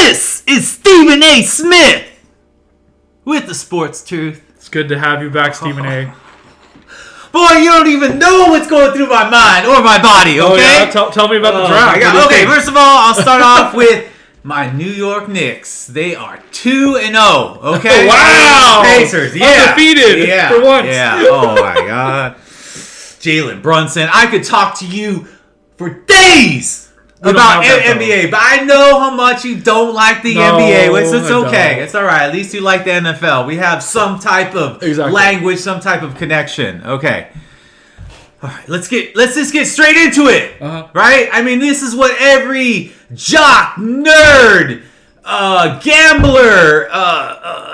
This is Stephen A. Smith with the Sports Truth. It's good to have you back, Stephen A. Boy, you don't even know what's going through my mind or my body, okay? Oh, yeah? Tell me about the draft. Okay, first of all, I'll start off with my New York Knicks. They are 2-0, okay? Wow! Pacers, yeah. Undefeated for once. Yeah, oh my God. Jalen Brunson. I could talk to you for days about NBA, but I know how much you don't like the NBA. It's okay. It's all right. At least you like the NFL. We have some type of language, some type of connection. Okay. All right. Let's just get straight into it. Right? I mean, this is what every jock, nerd, gambler,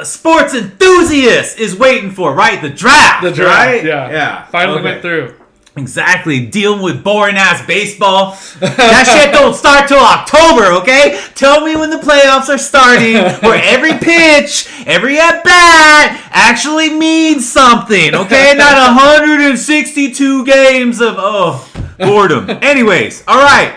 sports enthusiast is waiting for, right? The draft. Right? Yeah. Finally went through. Exactly. Dealing with boring-ass baseball. That shit don't start till October, okay? Tell me when the playoffs are starting, where every pitch, every at-bat actually means something, okay? Not 162 games of, boredom. Anyways, all right.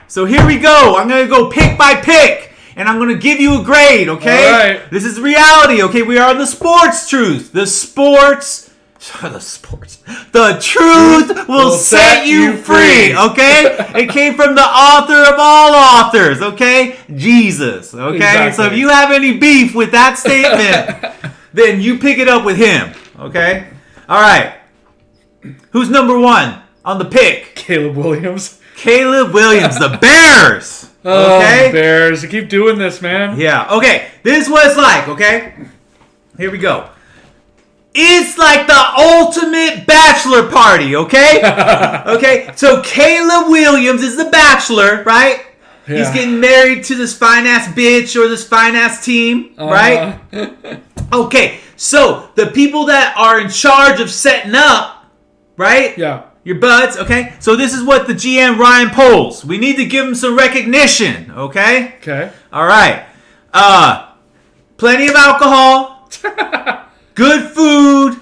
So here we go. I'm going to go pick by pick, and I'm going to give you a grade, okay? All right. This is reality, okay? We are the Sports Truth. The truth will set you free, okay? It came from the author of all authors, okay? Jesus, okay? Exactly. So if you have any beef with that statement, then you pick it up with him, okay? All right. Who's number one on the pick? Caleb Williams. The Bears. Okay? Oh, Bears. You keep doing this, man. Yeah, okay. This is what it's like, okay? Here we go. It's like the ultimate bachelor party, okay? Okay, so Caleb Williams is the bachelor, right? Yeah. He's getting married to this fine-ass bitch or this fine-ass team, right? Okay, so the people that are in charge of setting up, right? Yeah. Your buds, okay? So this is what the GM Ryan polls. We need to give him some recognition, okay? Okay. All right. Plenty of alcohol. Good food,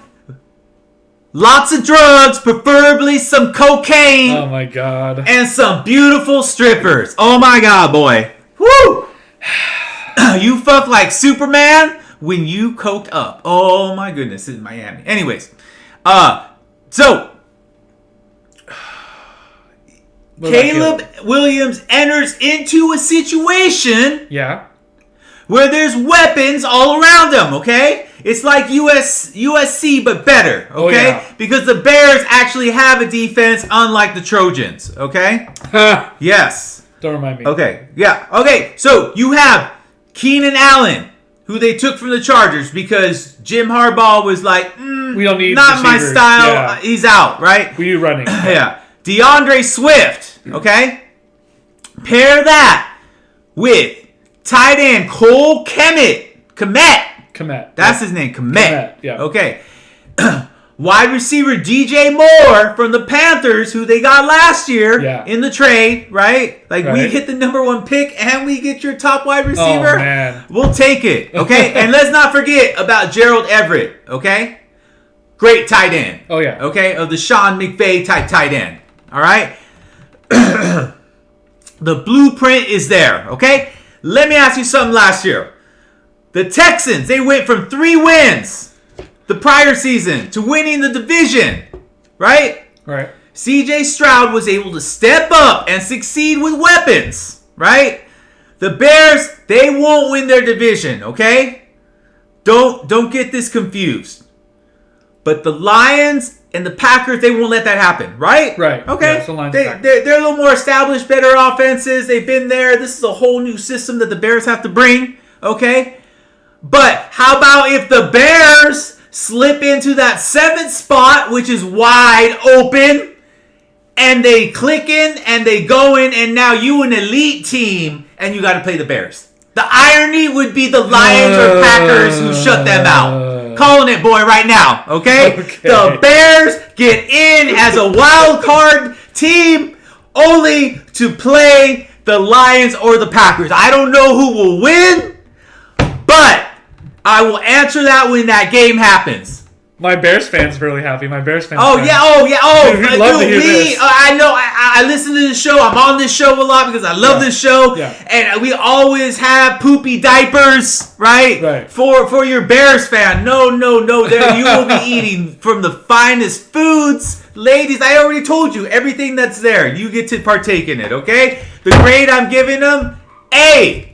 lots of drugs, preferably some cocaine. Oh my God. And some beautiful strippers. Oh my God, boy. Woo! You fuck like Superman when you coked up. Oh my goodness, in Miami. Anyways, so Caleb Williams enters into a situation. Yeah. Where there's weapons all around them, okay? It's like USC, but better, okay? Oh, yeah. Because the Bears actually have a defense unlike the Trojans, okay? Yes. Don't remind me. Okay, yeah. Okay, so you have Keenan Allen, who they took from the Chargers because Jim Harbaugh was like, we don't need not my receivers. style. Yeah. He's out, right? We do running. Yeah. DeAndre Swift, okay? Pair that with tight end Cole Kmet. That's his name, Kmet. Yeah. Okay. Wide receiver DJ Moore from the Panthers, who they got last year in the trade, right? Like, we hit the number one pick and we get your top wide receiver. Oh, man. We'll take it, okay? And let's not forget about Gerald Everett, okay? Great tight end. Oh, yeah. Okay? Of the Sean McVay type tight end. All right? The blueprint is there, okay? Let me ask you something last year. The Texans, they went from 3 wins the prior season to winning the division, right? Right. CJ Stroud was able to step up and succeed with weapons, right? The Bears, they won't win their division, okay? Don't get this confused. But the Lions and the Packers, they won't let that happen, right? Right. Okay. Yeah, they're a little more established, better offenses. They've been there. This is a whole new system that the Bears have to bring, okay? But how about if the Bears slip into that 7th spot, which is wide open, and they click in and they go in, and now you an elite team, and you got to play the Bears. The irony would be the Lions or Packers who shut them out. Calling it, boy, right now, okay? The Bears get in as a wild card team only to play the Lions or the Packers. I don't know who will win, but I will answer that when that game happens. My Bears fans really happy. My Bears fans. Oh yeah. Dude, we'd love to hear this. I know. I listen to this show. I'm on this show a lot because I love this show. Yeah. And we always have poopy diapers, right? Right. For your Bears fan. No. There you will be eating from the finest foods, ladies. I already told you everything that's there. You get to partake in it. Okay. The grade I'm giving them, A.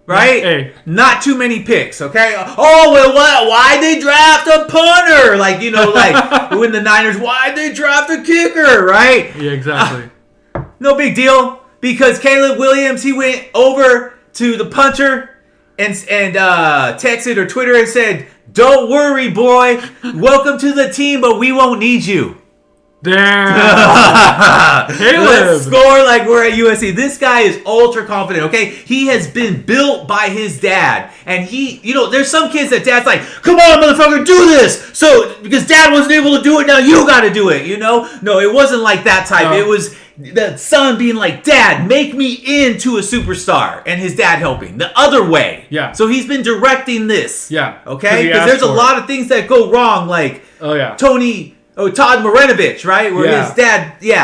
Right? A. Not too many picks, okay? Oh, well, what? Why'd they draft a punter? Like, like when the Niners, why'd they draft a kicker, right? Yeah, exactly. No big deal, because Caleb Williams, he went over to the punter and texted or Twitter and said, "Don't worry, boy. Welcome to the team, but we won't need you." Damn. Caleb. Let's score like we're at USC. This guy is ultra confident, okay? He has been built by his dad. And there's some kids that dad's like, "Come on, motherfucker, do this." So, because dad wasn't able to do it, now you got to do it, No, it wasn't like that type. No. It was the son being like, "Dad, make me into a superstar." And his dad helping. The other way. Yeah. So he's been directing this. Yeah. Okay? Because there's a lot of things that go wrong, like Todd Marinovich, right? Where his dad, you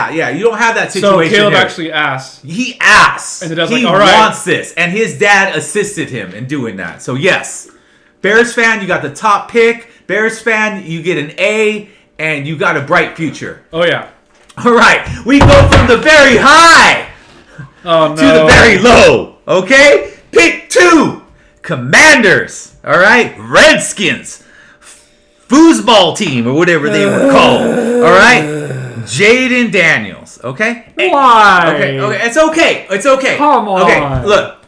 don't have that situation. So Caleb here. actually asked. He asked. And the dad's he like, all right. wants this. And his dad assisted him in doing that. So, yes. Bears fan, you got the top pick. Bears fan, you get an A. And you got a bright future. Oh, yeah. All right. We go from the very high to the very low. Okay? Pick 2. Commanders. All right? Redskins. Foosball team or whatever they were called. All right? Jaden Daniels. Okay? Why? Okay. It's okay. Come on. Okay, look.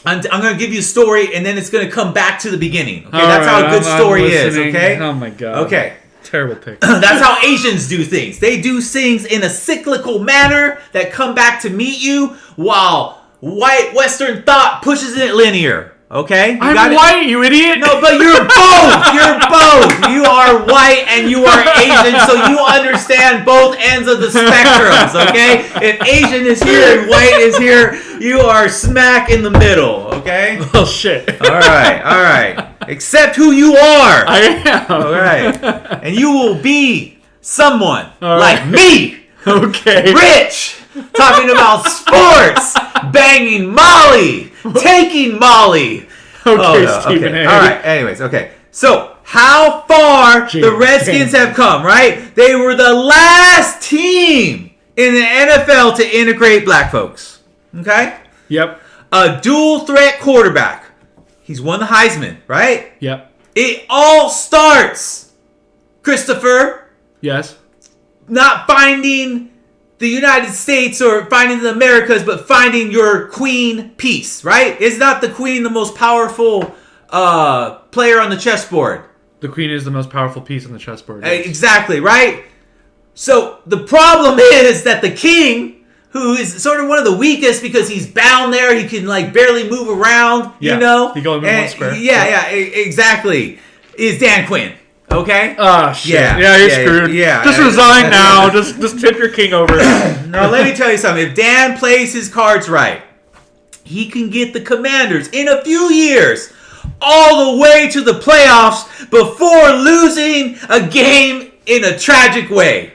I'm going to give you a story, and then it's going to come back to the beginning. Okay? All That's right, how a good story is, listening. okay? Oh, my God. Okay. Terrible pick. That's how Asians do things. They do things in a cyclical manner that come back to meet you, while white Western thought pushes it linear. Okay? I'm white, you idiot. No, but you're both. You're both. You are white and you are Asian, so you understand both ends of the spectrums, okay? If Asian is here and white is here, you are smack in the middle, okay? Oh, shit. All right. Accept who you are. I am. All right. And you will be someone All like right. me. Okay. Rich. Talking about sports. Banging Molly. Taking Molly. Okay, Stephen A. All right. Anyways, okay. So, how far the Redskins have come, right? They were the last team in the NFL to integrate black folks. Okay? Yep. A dual threat quarterback. He's won the Heisman, right? Yep. It all starts, Christopher, Yes. not finding the United States or finding the Americas, but finding your queen piece, right? Is not the queen the most powerful player on the chessboard? The queen is the most powerful piece on the chessboard. Yes. Exactly, right? So the problem is that the king, who is sort of one of the weakest because he's bound there, he can like barely move around, Yeah. you know? He can only move one square. Yeah, exactly. Is Dan Quinn. Okay? Ah, shit. Yeah, Yeah, you're yeah, screwed. yeah. Just resign now. Just tip your king over. Now, let me tell you something. If Dan plays his cards right, he can get the Commanders in a few years all the way to the playoffs before losing a game in a tragic way.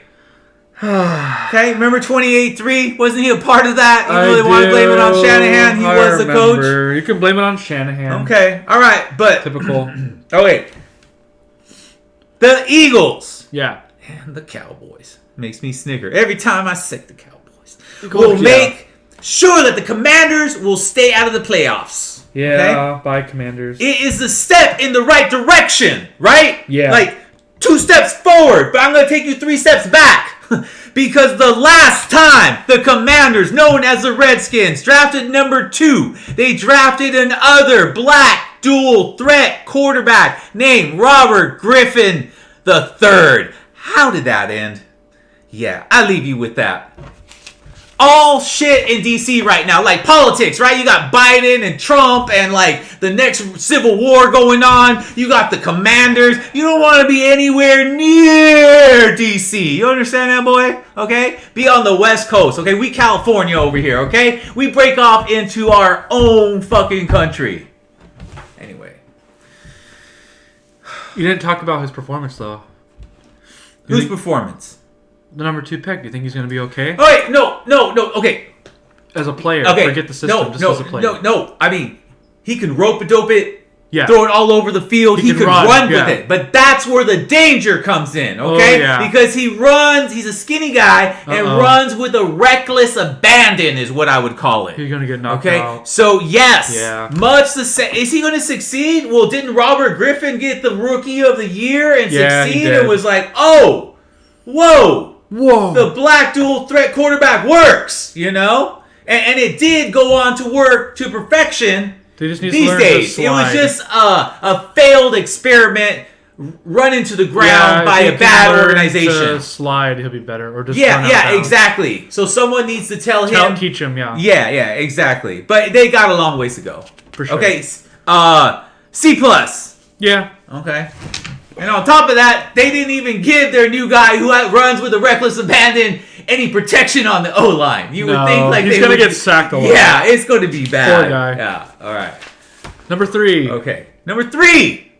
Okay, remember 28-3? Wasn't he a part of that? Even though they want to blame it on Shanahan, he was the coach. You can blame it on Shanahan. Okay, all right, but... Typical. Oh, wait. The Eagles. Yeah. And the Cowboys. Makes me snicker. Every time I say the Cowboys. Go Will yeah. make sure that the Commanders will stay out of the playoffs. Yeah, bye, Commanders. It is a step in the right direction, right? Yeah. Like 2 steps forward, but I'm going to take you 3 steps back. Because the last time the Commanders, known as the Redskins, drafted number 2, they drafted another black dual threat quarterback named Robert Griffin III. How did that end? Yeah, I leave you with that. All shit in DC right now, like politics, right? You got Biden and Trump and like the next civil war going on. You got the Commanders. You don't want to be anywhere near DC. You understand that, boy? Okay? Be on the West Coast, okay? We California over here, okay? We break off into our own fucking country. Anyway. You didn't talk about his performance, though. Whose performance? The number 2 pick. Do you think he's going to be okay? Oh, wait, no. Okay. As a player. Okay. Forget the system. Just as a player. No. I mean, he can rope-a-dope it. Yeah. Throw it all over the field. He can run with it. But that's where the danger comes in, okay? Oh, yeah. Because he runs, he's a skinny guy, and runs with a reckless abandon is what I would call it. He's going to get knocked Okay? out. So, yes. Yeah. Much the same. Is he going to succeed? Well, didn't Robert Griffin get the Rookie of the Year and succeed? He And did. was like, oh, whoa. Whoa. The black dual threat quarterback works, you know? And it did go on to work to perfection. They just need to These learn days, to it was slide. just a failed experiment run into the ground by if a he bad can learn organization. To slide, he'll be better. Or just run out of Yeah, bounds. exactly. So someone needs to tell him. Teach him, yeah. Yeah, exactly. But they got a long ways to go. For sure. Okay, C plus. Yeah. Okay. And on top of that, they didn't even give their new guy who runs with a reckless abandon any protection on the O-line. You would think like he's they going to would get sacked a lot. Yeah, it's going to be bad. Poor guy. Yeah, all right. Number 3. Okay. Number 3.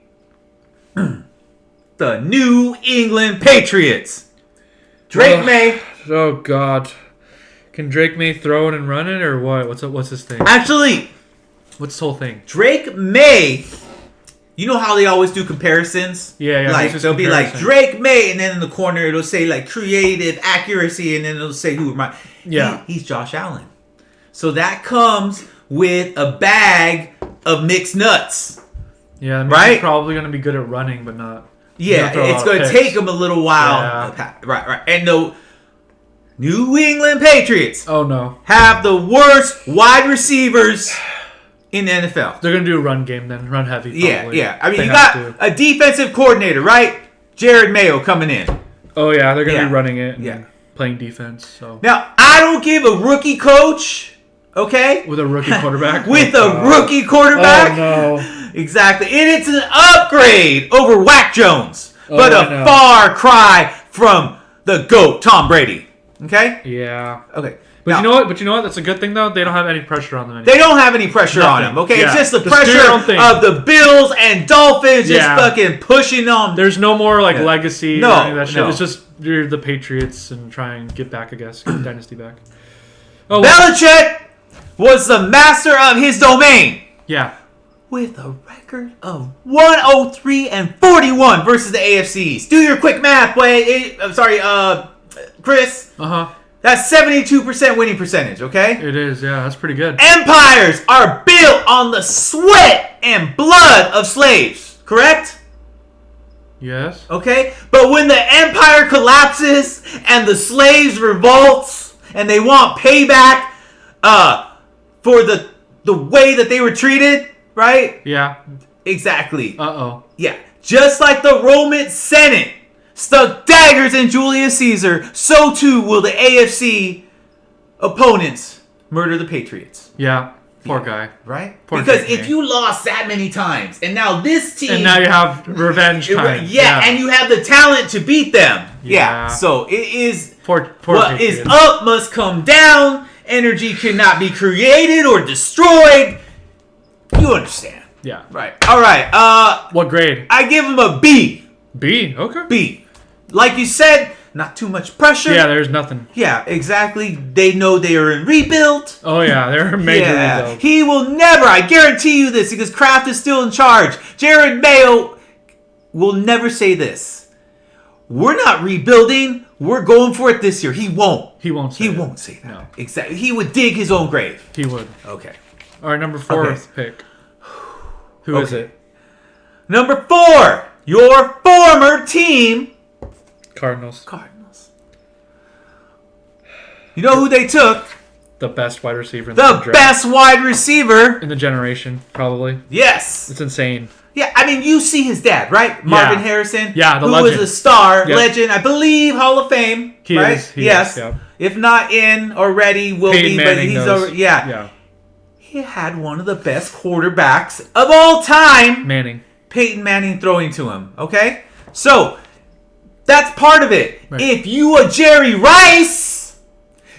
The New England Patriots. Drake May. Oh, God. Can Drake May throw it and run it, or what? What's his thing? Actually, What's his whole thing? Drake May. You know how they always do comparisons? Yeah. Like who's his they'll be like comparison? Drake May, and then in the corner it'll say like creative accuracy, and then it'll say who am I? Yeah. He's Josh Allen. So that comes with a bag of mixed nuts. Yeah, I mean, Right? he's probably going to be good at running, but not. Yeah, it's going to take him a little while. Yeah. Right. And the New England Patriots Oh, no. have the worst wide receivers in the NFL. They're going to do a run game then. Run heavy, probably. Yeah. I mean, They you have got to. a defensive coordinator, right? Jared Mayo coming in. Oh, yeah. They're going to Yeah. be running it and Yeah. playing defense. So Now, I don't give a rookie coach, okay? with a rookie quarterback. With Oh, a rookie quarterback. Oh, no. Exactly. And it's an upgrade over Whack Jones, but I a know. far cry from the GOAT, Tom Brady. Okay? Yeah. Okay. But Now, you know what? That's a good thing, though. They don't have any pressure on them anymore. they don't have any pressure on Nothing. him, okay? It's Yeah. just the Just do your pressure own thing. of the Bills and Dolphins just Yeah. fucking pushing on. There's no more like Yeah. legacy No, or any of that shit. no. It's just you're the Patriots and try and get back, I guess. Get the dynasty back. Oh, well, Belichick was the master of his domain yeah. with a record of 103-41 versus the AFCs. Do your quick math, boy. I'm sorry, Chris. Uh-huh. That's 72% winning percentage, okay? It is, yeah. That's pretty good. Empires are built on the sweat and blood of slaves, correct? Yes. Okay? But when the empire collapses and the slaves revolts and they want payback for the way that they were treated, right? Yeah. Exactly. Uh-oh. Yeah. Just like the Roman Senate stuck daggers in Julius Caesar, so too will the AFC opponents murder the Patriots. Yeah. Poor guy. Right? Poor Because Drake if May. you lost that many times, and now this team... And now you have revenge time. Yeah, and you have the talent to beat them. Yeah. Yeah. So it is... Poor What is Patriots. up must come down. Energy cannot be created or destroyed. You understand. Yeah. Right. All right. What grade? I give him a B. B. Okay. B. Like you said, not too much pressure. Yeah, there's nothing. Yeah, exactly. They know they are in rebuild. Oh, yeah. They're major Yeah. rebuild. He will never, I guarantee you this, because Kraft is still in charge. Jared Mayo will never say this. We're not rebuilding. We're going for it this year. He won't. He won't say He that. won't say that. No. Exactly. He would dig his own grave. He would. Okay. All right, number 4th pick. Who is Okay. it? Number 4, your former team, Cardinals. Cardinals. You know who they took? The best wide receiver in The draft. best wide receiver. In the generation, probably. Yes. It's insane. Yeah, I mean, you see his dad, right? Marvin Harrison. Yeah, the who legend. was a star, Yep. legend, I believe, Hall of Fame. He right? is, he yes. is, yeah. If not in already, will Peyton be, but Manning he's knows. over. Yeah. Yeah. He had one of the best quarterbacks of all time, Manning. Peyton Manning, throwing to him. Okay? So, that's part of it. Right. If you a Jerry Rice,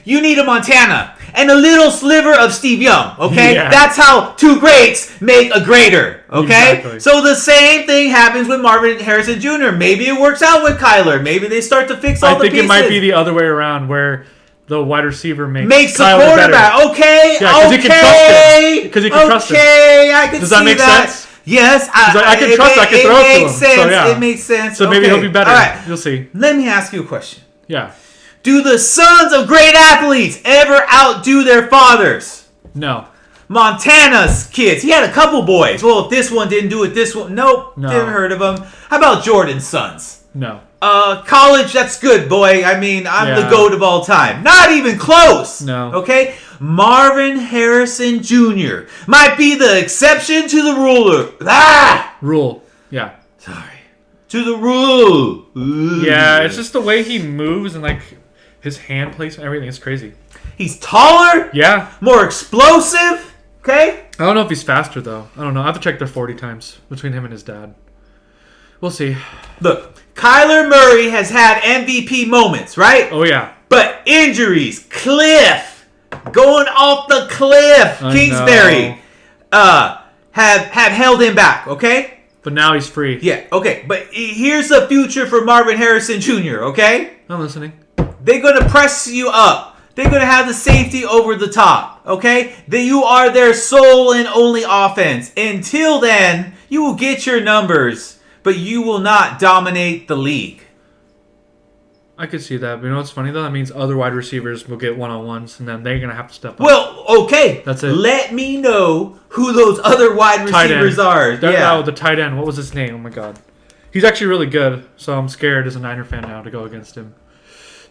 you need a Montana. and a little sliver of Steve Young, okay? Yeah. That's how two greats make a greater, okay? Exactly. So the same thing happens with Marvin Harrison Jr. Maybe it works out with Kyler. Maybe they start to fix all I the think pieces. it might be the other way around, where the wide receiver makes the Kyler quarterback. better. Okay, Yeah, 'cause okay. he can trust him. 'Cause he can trust him. Okay, I can Does see that make sense? Yes, I can trust. I can throw it to him. Makes sense. So, yeah. It makes sense. So maybe Okay. he'll be better. All right, You'll see. let me ask you a question. Yeah. Do the sons of great athletes ever outdo their fathers? No. Montana's kids. He had a couple boys. Well, if this one didn't do it, this one... Nope, No. didn't heard of him. How about Jordan's sons? No. College, that's good, boy. I mean, I'm the Yeah. GOAT of all time. Not even close. No. Okay? Marvin Harrison Jr. might be the exception to the rule. Rule. Yeah. Sorry. To the rule. Ooh. Yeah, it's just the way he moves and like his hand placement, everything is crazy. He's taller, Yeah. more explosive. Okay? I don't know if he's faster though. I don't know. I have to check their 40 times between him and his dad. We'll see. Look, Kyler Murray has had MVP moments, right? Oh yeah. But injuries, cliff, going off the cliff, I Kingsbury, have held him back. Okay, But now he's free. yeah, okay. But here's the future for Marvin Harrison Jr. Okay, I'm listening. they're gonna press you up. They're gonna have the safety over the top. Okay, that you are their sole and only offense. Until then, you will get your numbers, but you will not dominate the league. I could see that. But you know what's funny though? That means other wide receivers will get one-on-ones, and then they're gonna have to step up. Well, okay. That's it. Let me know who those other wide Tight end. receivers are. Oh, the tight end. What was his name? Oh my god. He's actually really good, so I'm scared as a Niner fan now to go against him.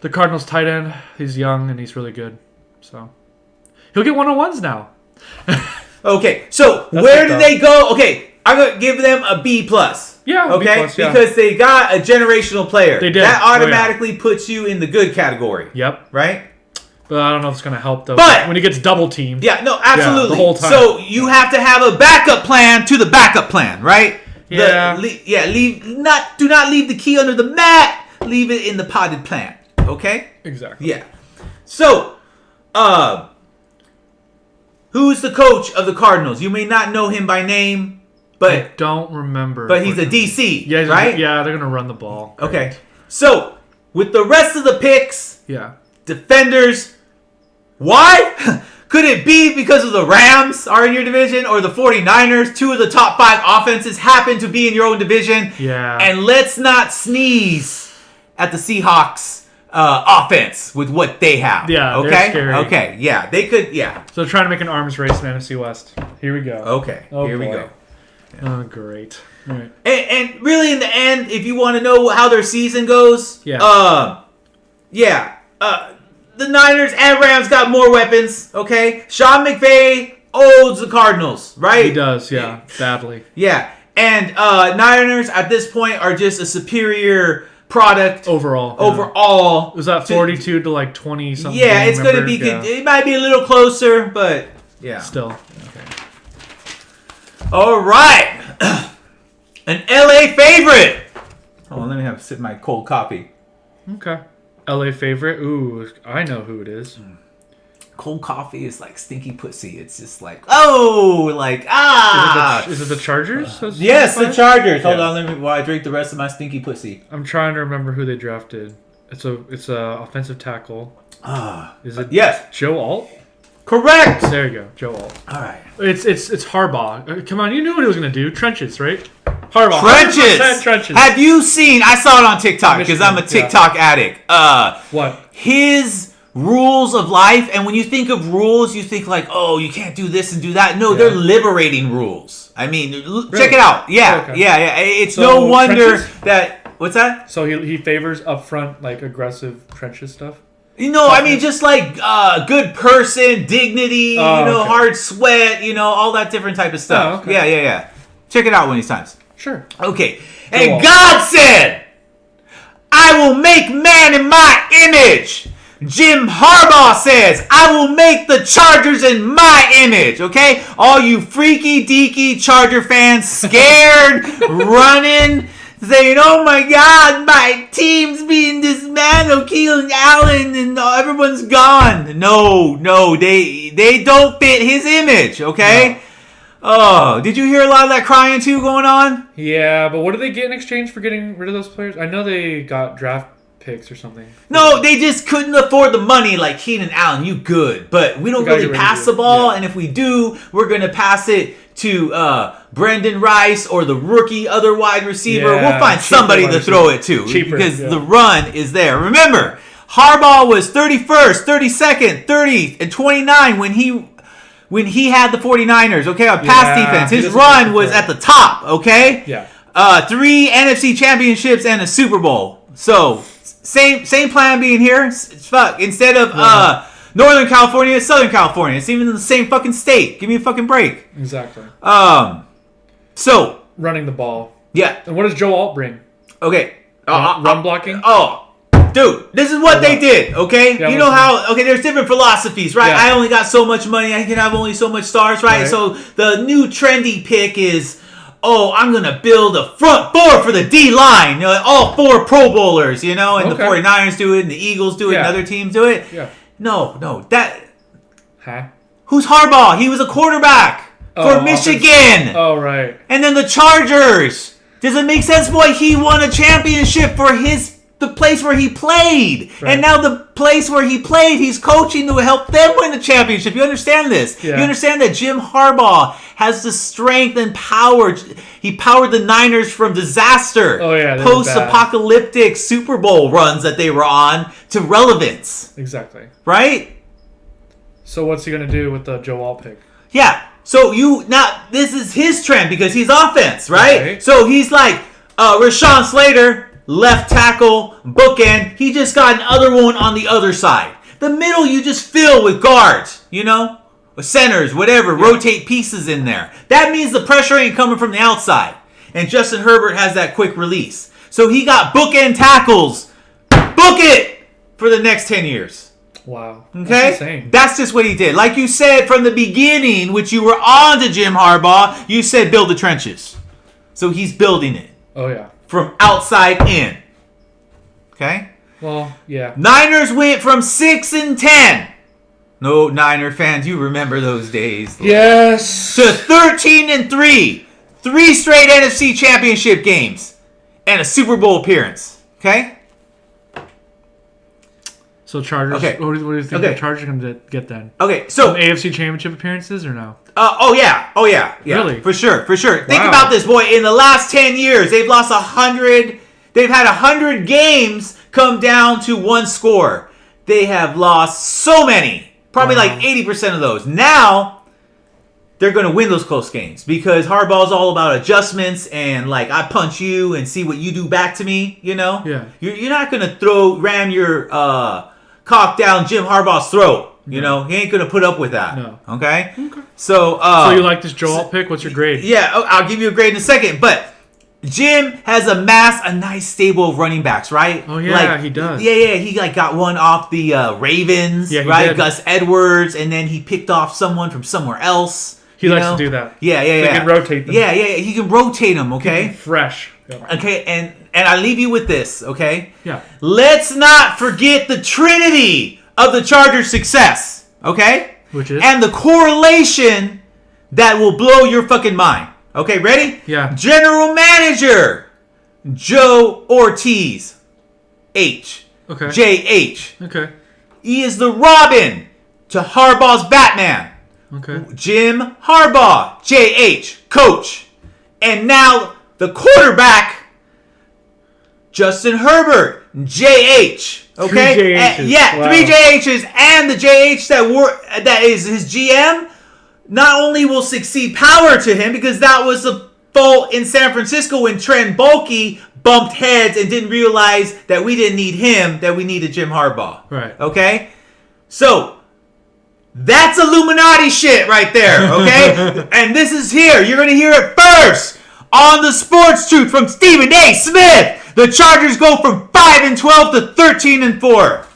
The Cardinals tight end. He's young and he's really good, so he'll get one-on-ones now. Okay, so That's where it, did though. they go? Okay, I'm gonna give them a B plus. Yeah, B+, Okay, yeah. because they got a generational player. They did. That Oh, yeah. automatically puts you in the good category, Yep. right? But I don't know if it's gonna help though. But- when he gets double teamed. Yeah, no, absolutely. the whole time. So you have to have a backup plan to the backup plan, right? Yeah. Do not leave the key under the mat. Leave it in the potted plant. Okay. Exactly. Yeah. So, who's the coach of the Cardinals? You may not know him by name, I but don't remember. he's a DC, Yeah, right? Yeah, they're gonna run the ball. Okay. So, with the rest of the picks, Yeah. defenders, why? Could it be because of the Rams are in your division or the 49ers? Two of the top 5 offenses happen to be in your own division. Yeah. And let's not sneeze at the Seahawks offense with what they have. Yeah, Okay? they're scary. Okay. Yeah. They could. Yeah. So they're trying to make an arms race in NFC West. Here we go. Okay. Oh, Here we boy. go. Oh, great. All right. And really, in the end, if you want to know how their season goes, the Niners and Rams got more weapons. Okay, Sean McVay owes the Cardinals, right? He does, yeah, badly. Yeah, and Niners at this point are just a superior product Overall. overall. Was that 42 to like 20 something? Yeah, it's going to remember? be. It might be a little closer, but yeah. Still. All right, an LA favorite. Oh, let me have a sip of my cold coffee. Okay. LA favorite? Ooh, I know who it is. Cold coffee is like stinky pussy. It's just like, Is it the Chargers? Yes, the Chargers. Hold Yeah. on, let me while I drink the rest of my stinky pussy. I'm trying to remember who they drafted. It's a offensive tackle. Is it Yes, Joe Alt? correct. There you go, Joe Alt. All right. It's Harbaugh. Come on, you knew what he was gonna do. Trenches, right? Harbaugh. Trenches. 100% trenches. Have you seen? I saw it on TikTok because I'm a Michigan, TikTok addict. What? His rules of life, and when you think of rules, you think like, oh, you can't do this and do that. No, they're liberating rules. I mean, check it out. Yeah, Okay. yeah. It's So, no wonder trenches? that. What's that? So he favors upfront like aggressive trenches stuff. I mean, just like good person, dignity, okay. hard sweat, all that different type of stuff. Oh, okay. Yeah. Check it out one of these times. Sure. Okay. Go And on. God said, I will make man in my image. Jim Harbaugh says, I will make the Chargers in my image. Okay? All you freaky deaky Charger fans scared, running, saying, "Oh my God, my team's being dismantled, Keenan Allen, and everyone's gone." No, they don't fit his image. Okay. No. Oh, did you hear a lot of that crying too going on? Yeah, but what did they get in exchange for getting rid of those players? I know they got draft picks or something. No, they just couldn't afford the money. Like, Keenan Allen, you good, but we don't really pass the ball, and if we do, we're gonna pass it to Brendan Rice or the rookie other wide receiver. Yeah, we'll find somebody to throw it to because the run is there. Remember, Harbaugh was 31st, 32nd, 30th, and 29 when he had the 49ers, okay, on pass defense. His run was at the top, okay? Yeah. 3 NFC championships and a Super Bowl. So, same plan being here. Fuck. Instead of Northern California, Southern California. It's even in the same fucking state. Give me a fucking break. Exactly. So. Running the ball. Yeah. And what does Joe Alt bring? Okay. Run blocking? Dude, this is what they did, okay? Yeah, you know how, okay, there's different philosophies, right? Yeah. I only got so much money, I can have only so much stars, right? So the new trendy pick is, I'm going to build a front four for the D-line. You know, all 4 Pro Bowlers, you know, and the 49ers do it, and the Eagles do it, and other teams do it. Yeah. No, that... Huh? Who's Harbaugh? He was a quarterback for Michigan. Oh, right. And then the Chargers. Does it make sense, boy? He won a championship for the place where he played. Right. And now the place where he played, he's coaching to help them win the championship. You understand this? Yeah. You understand that Jim Harbaugh has the strength and power. He powered the Niners from disaster. Post-apocalyptic Super Bowl runs that they were on to relevance. Exactly. Right? So what's he going to do with the Joe Alt pick? Yeah. So this is his trend because he's offense, right? Okay. So he's like Rashawn Slater, left tackle, bookend. He just got another one on the other side. The middle you just fill with guards, you know? Centers, whatever. Yeah. Rotate pieces in there. That means the pressure ain't coming from the outside. And Justin Herbert has that quick release. So he got bookend tackles. Book it for the next 10 years. Wow. Okay? That's just what he did. Like you said from the beginning, which you were on to Jim Harbaugh, you said build the trenches. So he's building it. Oh, yeah. From outside in. Okay? Well, yeah. Niners went from 6-10. No Niner fans, you remember those days. Yes. To 13-3. 3 straight NFC championship games. And a Super Bowl appearance. Okay? So Chargers, what do you think the Chargers are going to get then? Okay, so... Some AFC championship appearances or no? Oh, yeah. Really? For sure. Think about this, boy. In the last 10 years, they've lost 100... They've had 100 games come down to 1 score. They have lost so many. Probably like 80% of those. Now, they're going to win those close games because Harbaugh's all about adjustments and like I punch you and see what you do back to me, you know? Yeah. You're not going to ram your cock down Jim Harbaugh's throat. You know, he ain't going to put up with that. No. Okay? So you like this Joe Alt pick? What's your grade? Yeah, I'll give you a grade in a second. But Jim has amassed a nice stable of running backs, right? Oh, yeah, he does. Yeah. He got one off the Ravens, right? Did. Gus Edwards, and then he picked off someone from somewhere else. He likes to do that. Yeah. He can rotate them. Yeah. He can rotate them, okay? Fresh. Yeah. Okay, and I leave you with this, okay? Yeah. Let's not forget the trinity of the Chargers' success, okay? Which is? And the correlation that will blow your fucking mind. Okay, ready? Yeah. General Manager, Joe Ortiz, H. Okay. J-H. Okay. He is the Robin to Harbaugh's Batman. Okay. Jim Harbaugh, J-H, coach. And now the quarterback, Justin Herbert, J-H. Okay? 3 JHs. Yeah, wow. 3 JHs and the JH that is his GM not only will succeed power to him because that was the fault in San Francisco when Trent Baalke bumped heads and didn't realize that we didn't need him, that we needed Jim Harbaugh. Right. Okay? So, that's Illuminati shit right there, okay? And this is here. You're going to hear it first on the Sports Truth from Stephen A. Smith. The Chargers go from 5-12 to 13-4.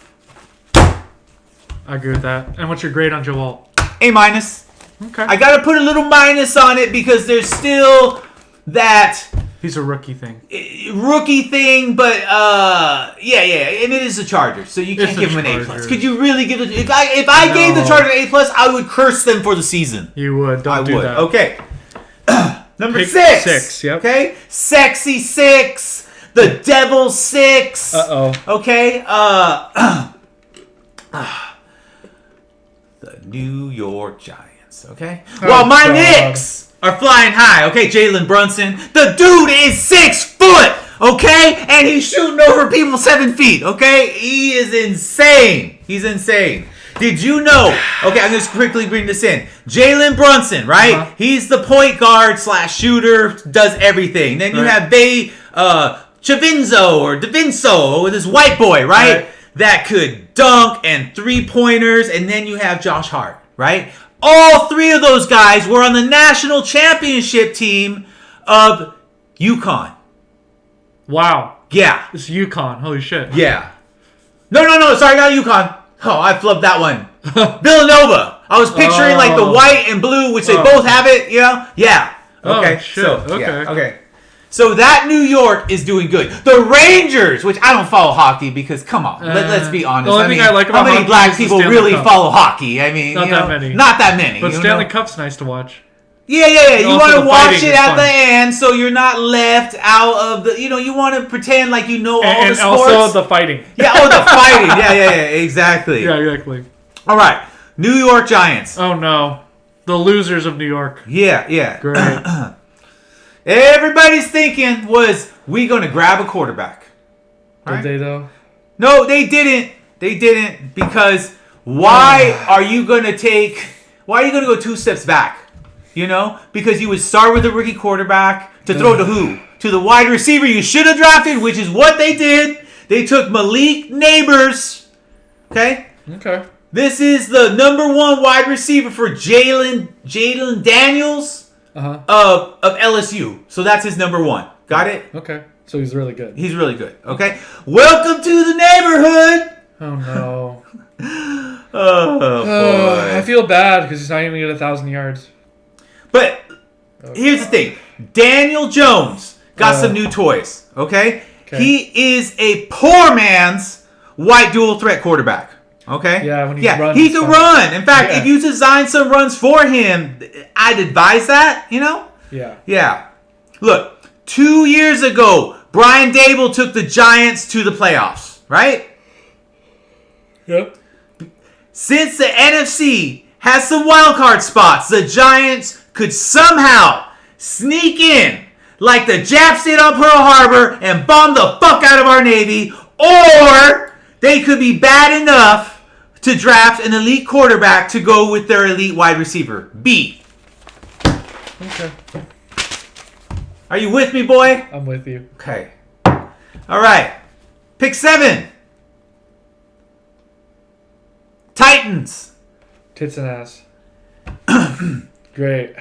I agree with that. And what's your grade on Joe Alt? A-. Okay. I got to put a little minus on it because there's still that... He's a rookie thing. Rookie thing, but yeah, and it is the Chargers, so you can't give them an A+. Could you really give it? If I gave the Chargers an A+, I would curse them for the season. You would. Don't do that. Okay. Number Pick 6. 6. Yep. Okay. Sexy 6. The Devil 6. Okay. The New York Giants. Okay. Well, my Knicks are flying high. Okay, Jalen Brunson. The dude is 6 foot. Okay, and he's shooting over people 7 feet. Okay, he is insane. He's insane. Did you know? Okay, I'm just quickly bring this in. Jalen Brunson, right? Uh-huh. He's the point guard / shooter, does everything. Then you have Chavinzo or DaVincenzo with this white boy, right? That could dunk and 3-pointers. And then you have Josh Hart, right? All 3 of those guys were on the national championship team of UConn. Wow. Yeah. It's UConn. Holy shit. Yeah. No. Sorry, not UConn. Oh, I flubbed that one. Villanova. I was picturing like the white and blue, which they both have it, you know? Yeah. Okay. Oh, shit. Okay. So that New York is doing good. The Rangers, which I don't follow hockey because, come on, let's be honest. The only thing I like about how many hockey black is the people Stanley really Cup. follow hockey? I mean, Not that many. Not that many. But Stanley Cup's nice to watch. Yeah. You Also, want to the watch fighting it is at fun. the end so you're not left out of the, you want to pretend like you know all the And sports. also the fighting. Yeah, the fighting. Yeah, exactly. Yeah, exactly. All right. New York Giants. Oh, no. The losers of New York. Yeah. Great. Everybody's thinking was, we going to grab a quarterback? Did they, though? No, they didn't. They didn't because why are you going to go 2 steps back? Because you would start with a rookie quarterback to throw to who? To the wide receiver you should have drafted, which is what they did. They took Malik Neighbors. Okay? Okay. This is the number 1 wide receiver for Jalen Daniels of LSU. So that's his number 1. Got it? Okay. So he's really good. He's really good. Okay? Welcome to the neighborhood. Oh, no. Oh, boy. I feel bad because he's not even going to get 1,000 yards. But here's the thing. Daniel Jones got some new toys. Okay? He is a poor man's white dual threat quarterback. Okay? Yeah, when he runs. He can run. In fact, if you design some runs for him, I'd advise that, Yeah. Yeah. Look, 2 years ago, Brian Dable took the Giants to the playoffs, right? Yep. Since the NFC has some wild card spots, the Giants could somehow sneak in like the Japs did on Pearl Harbor and bomb the fuck out of our Navy, or they could be bad enough to draft an elite quarterback to go with their elite wide receiver. B. Okay. Are you with me, boy? I'm with you. Okay. All right. Pick 7. Titans. Tits and ass. Great.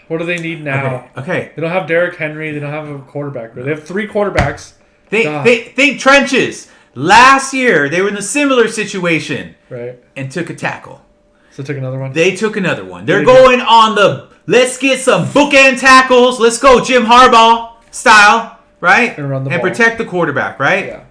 What do they need now? Okay. They don't have Derrick Henry. They don't have a quarterback. They have 3 quarterbacks. Think trenches. Last year, they were in a similar situation. Right. And took a tackle. So took another one? They took another one. They're going on the, let's get some bookend tackles. Let's go Jim Harbaugh style, right? And run the ball. Protect the quarterback, right? Yeah.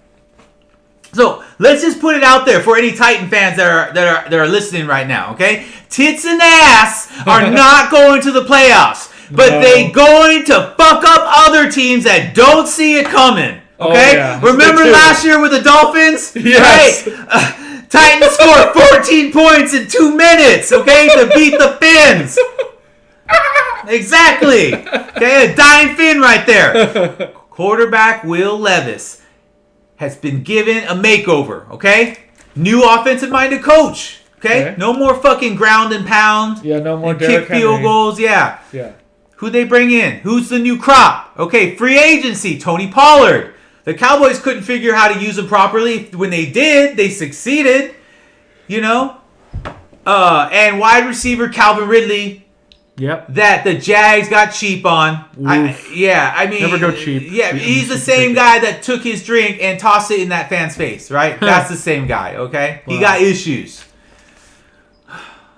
So let's just put it out there for any Titan fans that are listening right now, okay? Tits and ass are not going to the playoffs, but they going to fuck up other teams that don't see it coming. Okay? Oh, yeah. Remember last year with the Dolphins? Yes. Right? Titans scored 14 points in 2 minutes, okay, to beat the Finns. Exactly. Okay, a dying Finn right there. Quarterback Will Levis has been given a makeover, okay? New offensive-minded coach, okay? No more fucking ground and pound. Yeah, no more and Derrick kick field Henry. goals, yeah. Yeah. Who they bring in? Who's the new crop? Okay, free agency, Tony Pollard. The Cowboys couldn't figure how to use him properly. When they did, they succeeded, and wide receiver Calvin Ridley. Yep. That the Jags got cheap on. I mean... Never go cheap. Yeah, he's the same guy that took his drink and tossed it in that fan's face, right? That's the same guy, okay? Wow. He got issues.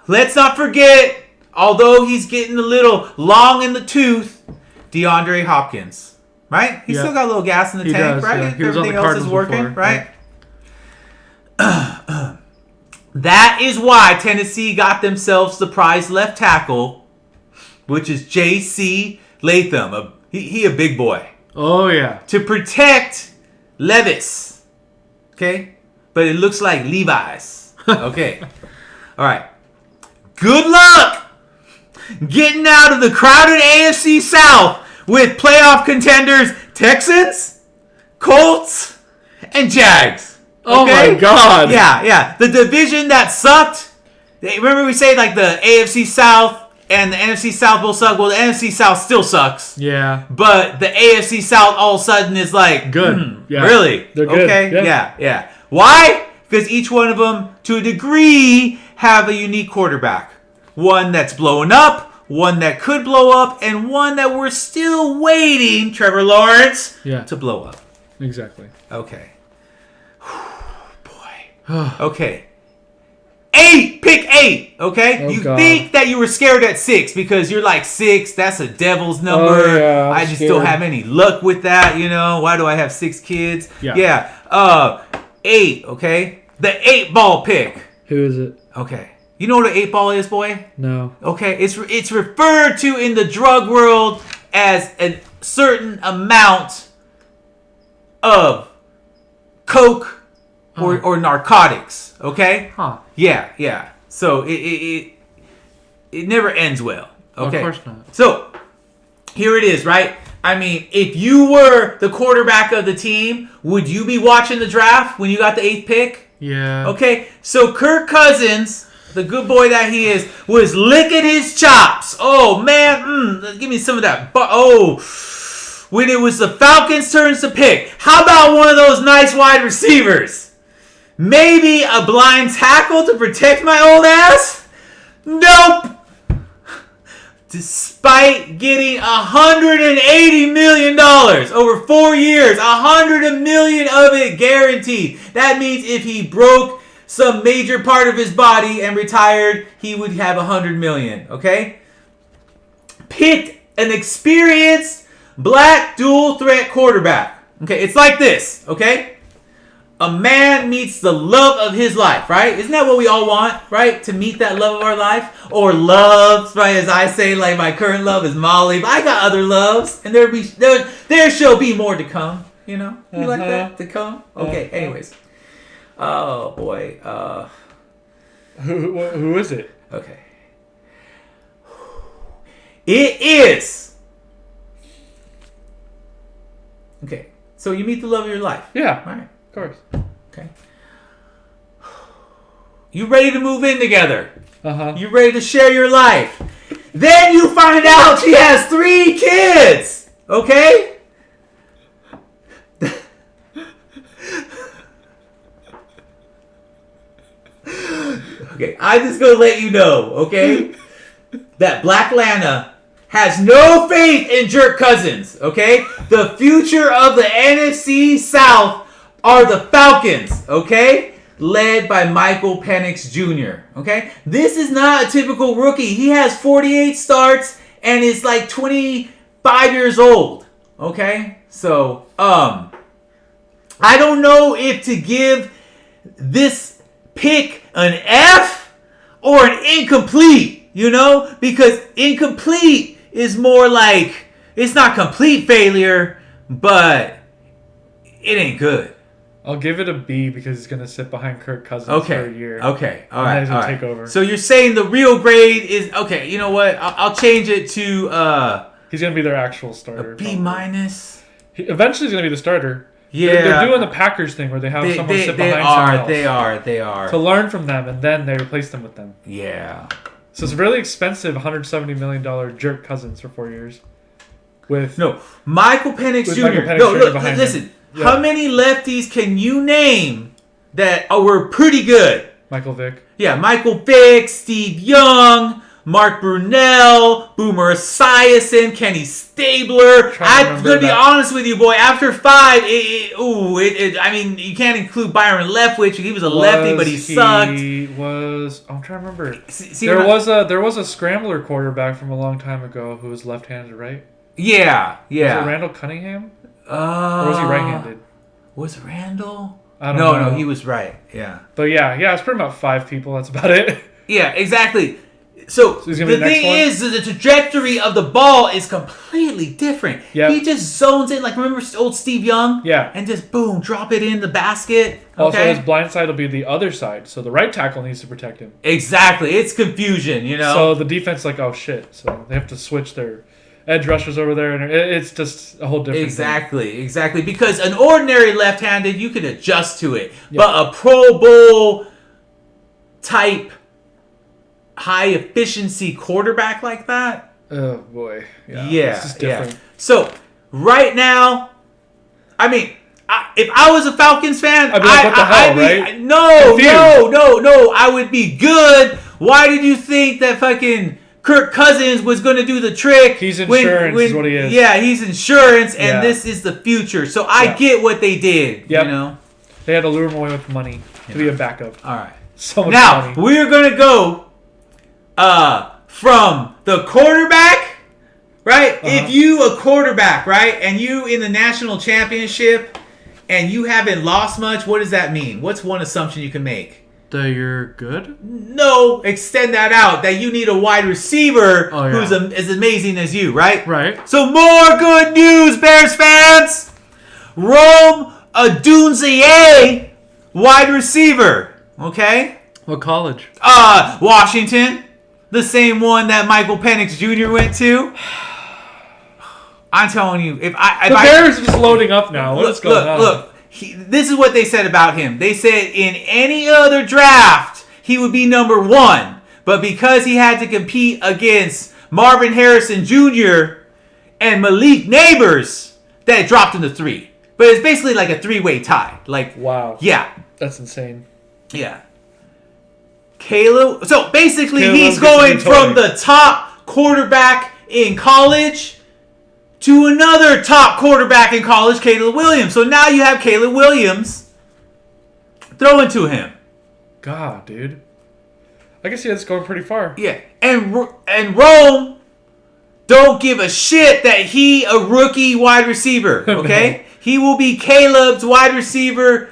Let's not forget, although he's getting a little long in the tooth, DeAndre Hopkins. right? He's still got a little gas in the tank, does, right? yeah. He was on Everything the else is Cardinals working, before, right? That is why Tennessee got themselves the prize left tackle, which is J.C. Latham. He a big boy. Oh, yeah. To protect Levis. Okay? But it looks like Levi's. Okay. All right. Good luck getting out of the crowded AFC South with playoff contenders Texans, Colts, and Jags. Oh, Okay? my God. Yeah. The division that sucked. Remember we say like the AFC South and the NFC South will suck. Well, the NFC South still sucks. Yeah. But the AFC South all of a sudden is like, good. Yeah. Really? They're good. Okay. Yeah. Why? Because each one of them, to a degree, have a unique quarterback. One that's blowing up, one that could blow up, and one that we're still waiting, Trevor Lawrence, to blow up. Exactly. Okay. Boy. Okay. Pick 8, okay? Oh, you God. think that you were scared at 6 because you're like 6, that's a devil's number. Oh, yeah, I just don't have any luck with that, Why do I have 6 kids? Yeah. 8, okay? The 8 ball pick. Who is it? Okay. You know what an 8 ball is, boy? No. Okay, it's referred to in the drug world as a certain amount of coke or narcotics, okay? Huh. Yeah. So it never ends well. Okay. Of course not. So here it is, right? I mean, if you were the quarterback of the team, would you be watching the draft when you got the 8th pick? Yeah. Okay. So Kirk Cousins, the good boy that he is, was licking his chops. Oh man, give me some of that. When it was the Falcons' turns to pick, how about one of those nice wide receivers? Maybe a blind tackle to protect my old ass? Nope. Despite getting $180 million over 4 years, $100 million of it guaranteed. That means if he broke some major part of his body and retired, he would have $100 million. Okay? Picked an experienced black dual threat quarterback. Okay, it's like this. Okay? A man meets the love of his life, right? Isn't that what we all want, right? To meet that love of our life? Or loves, right? As I say, like my current love is Molly, but I got other loves, and there shall be more to come. You like that to come? Okay. Anyways, oh boy. Who is it? Okay. It is. Okay. So you meet the love of your life. Yeah. All right. Of course. Okay. You ready to move in together? You ready to share your life? Then you find out she has 3 kids. Okay? Okay, I'm just gonna let you know, okay? That Black Lana has no faith in Kirk Cousins, okay? The future of the NFC South are the Falcons, okay? Led by Michael Penix Jr., okay? This is not a typical rookie. He has 48 starts and is like 25 years old, okay? So, I don't know if to give this pick an F or an incomplete, because incomplete is more like, it's not complete failure, but it ain't good. I'll give it a B because he's going to sit behind Kirk Cousins for a year. Okay. All and right. then he's going to all take right. over. So you're saying the real grade is okay. You know what? I'll change it to he's going to be their actual starter. a B minus. Eventually, he's going to be the starter. Yeah. They're doing the Packers thing where they have someone sit behind someone else. They are. To learn from them, and then they replace them with them. Yeah. So it's a really expensive $170 million Kirk Cousins for 4 years. Michael Penix Jr. Michael Penix No, Jr. look, behind listen. him. Yeah. How many lefties can you name that were pretty good? Michael Vick. Yeah, Michael Vick, Steve Young, Mark Brunell, Boomer Esiason, Kenny Stabler. I'm gonna be honest with you, boy. After 5, I mean, you can't include Byron Leftwich. He was a lefty, but he sucked. I'm trying to remember. There was a scrambler quarterback from a long time ago who was left-handed, right? Yeah, yeah. Was it Randall Cunningham? Or Or was he right-handed? Was Randall? I don't know. No, he was right. Yeah. But yeah, it's pretty about 5 people. That's about it. Yeah, exactly. So he's the gonna be the next thing one? is, the trajectory of the ball is completely different. Yep. He just zones in, like remember old Steve Young? Yeah. And just boom, drop it in the basket. Also, Okay. his blind side will be the other side, so the right tackle needs to protect him. Exactly. It's confusion, you know. So the defense like, oh shit. So they have to switch their edge rushers over there, and it's just a whole different Exactly. Because an ordinary left-handed, you can adjust to it. Yep. But a Pro Bowl type high efficiency quarterback like that, thing. Oh boy. Yeah. yeah, It's just different. So right now, I mean, if I was a Falcons fan, I'd be like, what the hell, I'd be, right? No, I would be good. Why did you think that fucking Kirk Cousins was going to do the trick? He's insurance is what he is. Yeah, he's insurance, and Yeah. this is the future. So I Yeah. get what they did. Yep. You know. They had to lure him away with money to be a backup. All right. So much Now money. we're gonna go from the quarterback, right? If you a quarterback, right, and you in the national championship, and you haven't lost much, what does that mean? What's one assumption you can make? That you're good? No, extend that out. That you need a wide receiver Oh, yeah. who's as amazing as you, right? Right. So more good news, Bears fans. Rome Odunze, wide receiver. Okay. What college? Washington, the same one that Michael Penix Jr. went to. I'm telling you, if I Bears are just loading up now. What's going on? Look. This is what they said about him. They said in any other draft he would be number 1, but because he had to compete against Marvin Harrison Jr. and Malik Neighbors, that dropped him to 3. But it's basically like a 3-way tie. Like, Wow. yeah. That's insane. Yeah. Caleb. So basically, Caleb he's gets going to be from Tony. the top quarterback in college to another top quarterback in college, Caleb Williams. So now you have Caleb Williams throwing to him. God, dude. I can see that's going pretty far. Yeah. And Rome don't give a shit that he a rookie wide receiver. Okay. No. He will be Caleb's wide receiver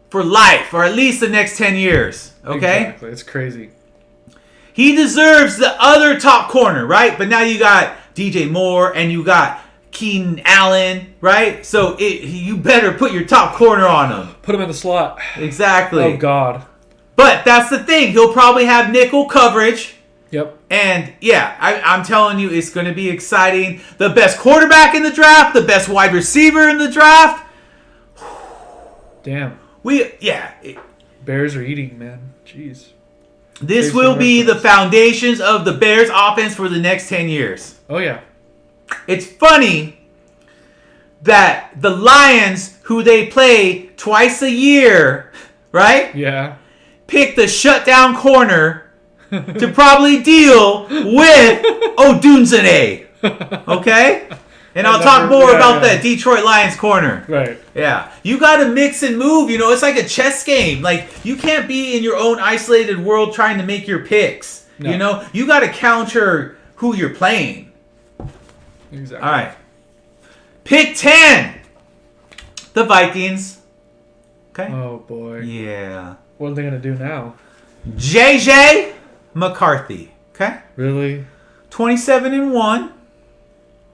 for life, or at least the next 10 years. Okay. Exactly. It's crazy. He deserves the other top corner, right? But now you got DJ Moore and you got Keenan Allen, right? So you better put your top corner on him. Put him in the slot. Exactly. Oh, God. But that's the thing. He'll probably have nickel coverage. Yep. And yeah, I'm telling you, it's going to be exciting. The best quarterback in the draft, the best wide receiver in the draft. Damn. This Bears are eating, man. Jeez. will be the foundations of the Bears offense for the next 10 years. Oh, yeah. It's funny that the Lions, who they play twice a year, right, Yeah. pick the shutdown corner to probably deal with Odunze. Okay? And I'll talk more about that Detroit Lions corner. Right. Yeah. You got to mix and move. You know, it's like a chess game. Like, you can't be in your own isolated world trying to make your picks. No. You know? You got to counter who you're playing. Exactly. All right. Pick 10. The Vikings. Okay? Oh, boy. Yeah. What are they going to do now? JJ McCarthy. Okay? Really? 27-1.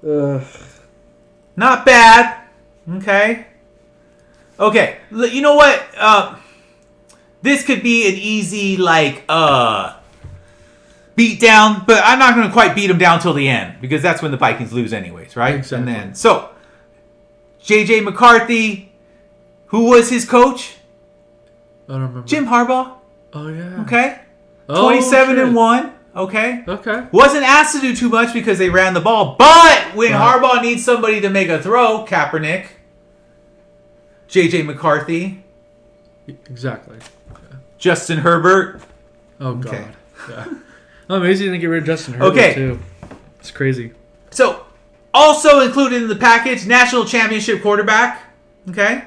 Ugh. Not bad. Okay. Okay. You know what? This could be an easy, beat down, but I'm not going to quite beat him down till the end because that's when the Vikings lose anyways, right? Exactly. And then, so, JJ McCarthy, who was his coach? I don't remember. Jim Harbaugh. Oh, yeah. Okay. Oh, 27-1. Okay. Okay. Wasn't asked to do too much because they ran the ball. But when Right. Harbaugh needs somebody to make a throw, Kaepernick, JJ McCarthy, Exactly. Justin Herbert. Oh, God. Okay. Yeah. Amazing to get rid of Justin Herbert, Okay. too. It's crazy. So, also included in the package, national championship quarterback. Okay.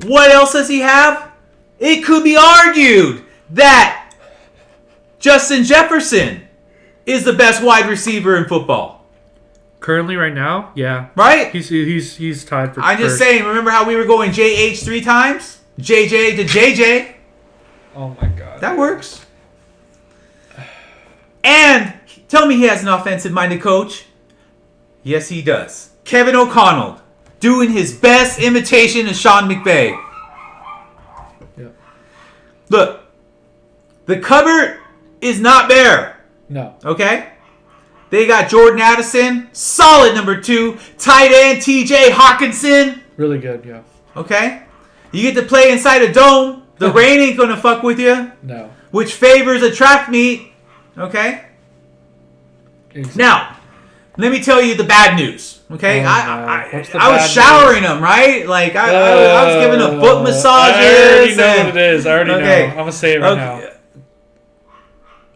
What else does he have? It could be argued that Justin Jefferson is the best wide receiver in football. Currently, right now, yeah. Right? He's tied for I'm just first. saying, remember how we were going JH 3 times? JJ to JJ? Oh my god. That works. And tell me he has an offensive-minded coach. Yes, he does. Kevin O'Connell doing his best imitation of Sean McVay. Yeah. Look, the cupboard is not bare. No. Okay? They got Jordan Addison, solid number 2. Tight end TJ Hawkinson. Really good, yeah. Okay? You get to play inside a dome. The rain ain't gonna fuck with you, No. which favors a track meet. Okay? Exactly. Now, let me tell you the bad news. Okay? Oh, I no. What's the was bad showering them, right? Like, I was giving them foot massages. I already know and- what it is. I already Okay. know. I'm going to say it right now.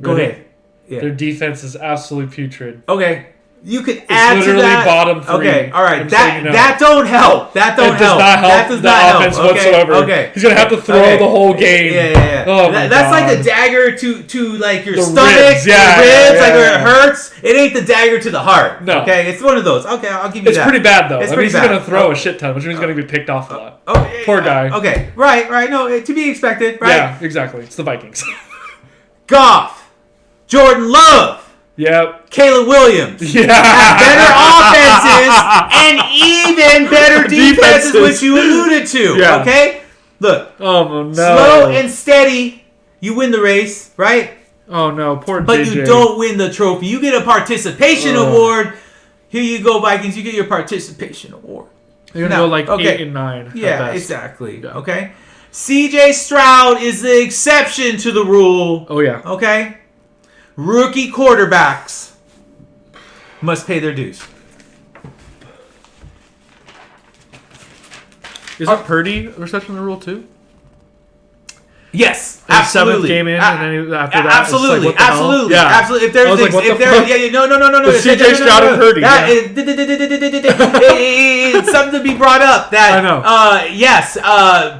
Go Ready? ahead. Yeah. Their defense is absolutely putrid. Okay. You could add to literally that. bottom 3. Okay, all right. I'm That saying no. that don't help. That don't It does help. not help That does the not help. offense Okay, whatsoever. Okay. He's going to have to throw Okay. the whole game. Yeah. Oh, my That's like God. the dagger to like your The stomach, ribs, yeah, your ribs, yeah, like where yeah. it hurts. It ain't the dagger to the heart. No. Okay, it's one of those. Okay, I'll give you It's that. pretty bad, though. It's I mean, pretty he's bad. going to throw a shit ton, which means he's going to be picked off a lot. Oh, yeah, Poor guy. Okay, right. No, to be expected, right? Yeah, exactly. It's the Vikings. Goff, Jordan Love, Yep. Caleb Williams. Yeah. Better offenses and even better defenses, Defenses. which you alluded to. Yeah. Okay? Look, Oh, no. slow and steady, you win the race, right? Oh, no. Poor But JJ. you don't win the trophy. You get a participation Ugh. award. Here you go, Vikings. You get your participation award. You're going No, to go like okay. 8 and 9. at Yeah, best. exactly. Yeah. Okay? CJ Stroud is the exception to the rule. Oh, yeah. Okay? Rookie quarterbacks must pay their dues. Isn't Purdy reception the rule, too? Yes, His absolutely. 7th game in, and then after that, absolutely, it's like, what the hell? absolutely, Yeah. absolutely. If I was there's, like, what if the there, fuck? yeah, no. With CJ Stroud and Purdy, That yeah. it's something to be brought up. That I know. Yes.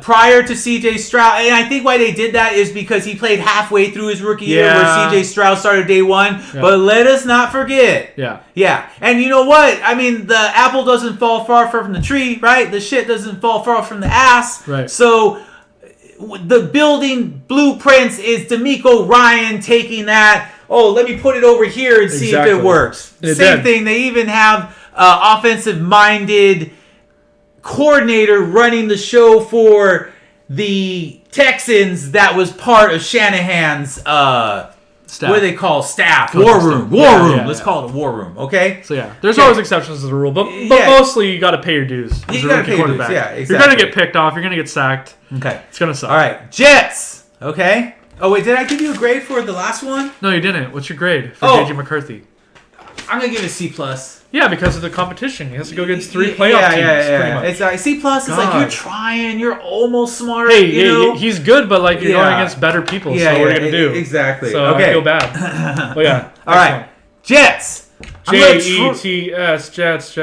Prior to CJ Stroud, and I think why they did that is because he played halfway through his rookie year, where Yeah. CJ Stroud started day 1. Yeah. But let us not forget. Yeah. Yeah, and you know what? I mean, the apple doesn't fall far from the tree, right? The shit doesn't fall far from the ass. Right. So the building blueprints is D'Amico Ryan taking that. Oh, let me put it over here and see if Exactly. it works. It Same did. thing. They even have offensive-minded coordinator running the show for the Texans that was part of Shanahan's Staff. what do they call staff? Coaching War staff. room. War Yeah, room. yeah, Let's yeah. call it a war room. Okay. So yeah, there's Yeah. always exceptions to the rule, but Yeah. mostly you got to pay your dues. As You a gotta rookie pay your dues, quarterback. yeah, You're gonna exactly. get picked off. You're gonna get sacked. Okay. It's gonna suck. All right. Jets. Okay. Oh wait, did I give you a grade for the last one? No, you didn't. What's your grade for Oh. JJ McCarthy? I'm gonna give it a C plus. Yeah, because of the competition. He has to go against 3 playoff teams. Pretty much. It's like C plus is like God. you're trying. You're almost smart. Hey, you know? he's good, but like you're going Yeah. against better people. Yeah, so what are yeah, you gonna do? exactly. So Okay. I feel bad. But yeah. All right. Jets. I'm gonna Jets. Jets.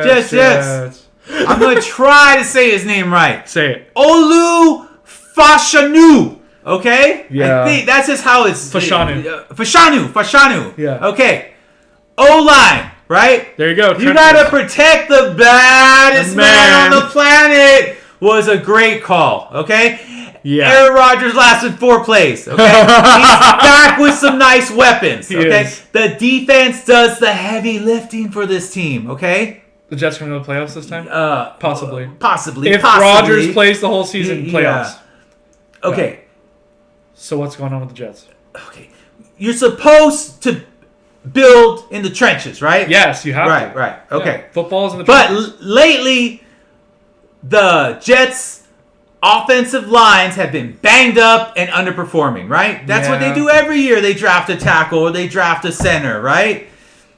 I'm gonna try to say his name right. Say it. Olu Fashanu. Okay? Yeah. I think that's just how it's... Fashanu. Fashanu. Yeah. Okay. O-line, right? There you go. You gotta protect the baddest man Man. on the planet. Was a great call, okay? Yeah. Aaron Rodgers lasted 4 plays, okay? He's back with some nice weapons, He okay? is. The defense does the heavy lifting for this team, okay? The Jets are going to the playoffs this time? Possibly. Possibly. If Rodgers plays the whole season, Yeah. playoffs. Okay. So what's going on with the Jets? Okay. You're supposed to build in the trenches, right? Yes, you have to. Right. Okay. Yeah. Football's in the But trenches. lately, the Jets' offensive lines have been banged up and underperforming, right? That's what they Yeah. do every year. They draft a tackle or they draft a center, right?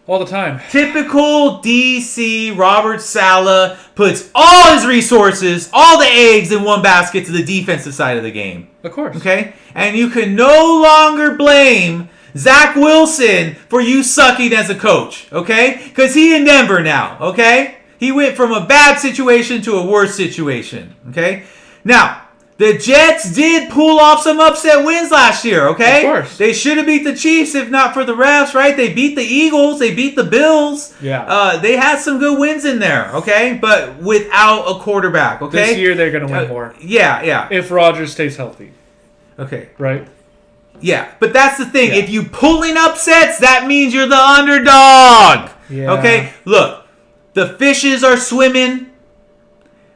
All the time. Typical DC Robert Saleh puts all his resources, all the eggs in one basket to the defensive side of the game. Of course. Okay? And you can no longer blame Zach Wilson for you sucking as a coach. Okay? Because he in Denver now. Okay? He went from a bad situation to a worse situation. Okay? Now, The Jets did pull off some upset wins last year, okay? Of course. They should have beat the Chiefs if not for the refs, right? They beat the Eagles. They beat the Bills. Yeah. They had some good wins in there, okay? But without a quarterback, okay? This year they're going to win more. Yeah. If Rodgers stays healthy. Okay. Right? Yeah, but that's the thing. Yeah. If you pulling upsets, that means you're the underdog. Yeah. Okay? Look, the fishes are swimming.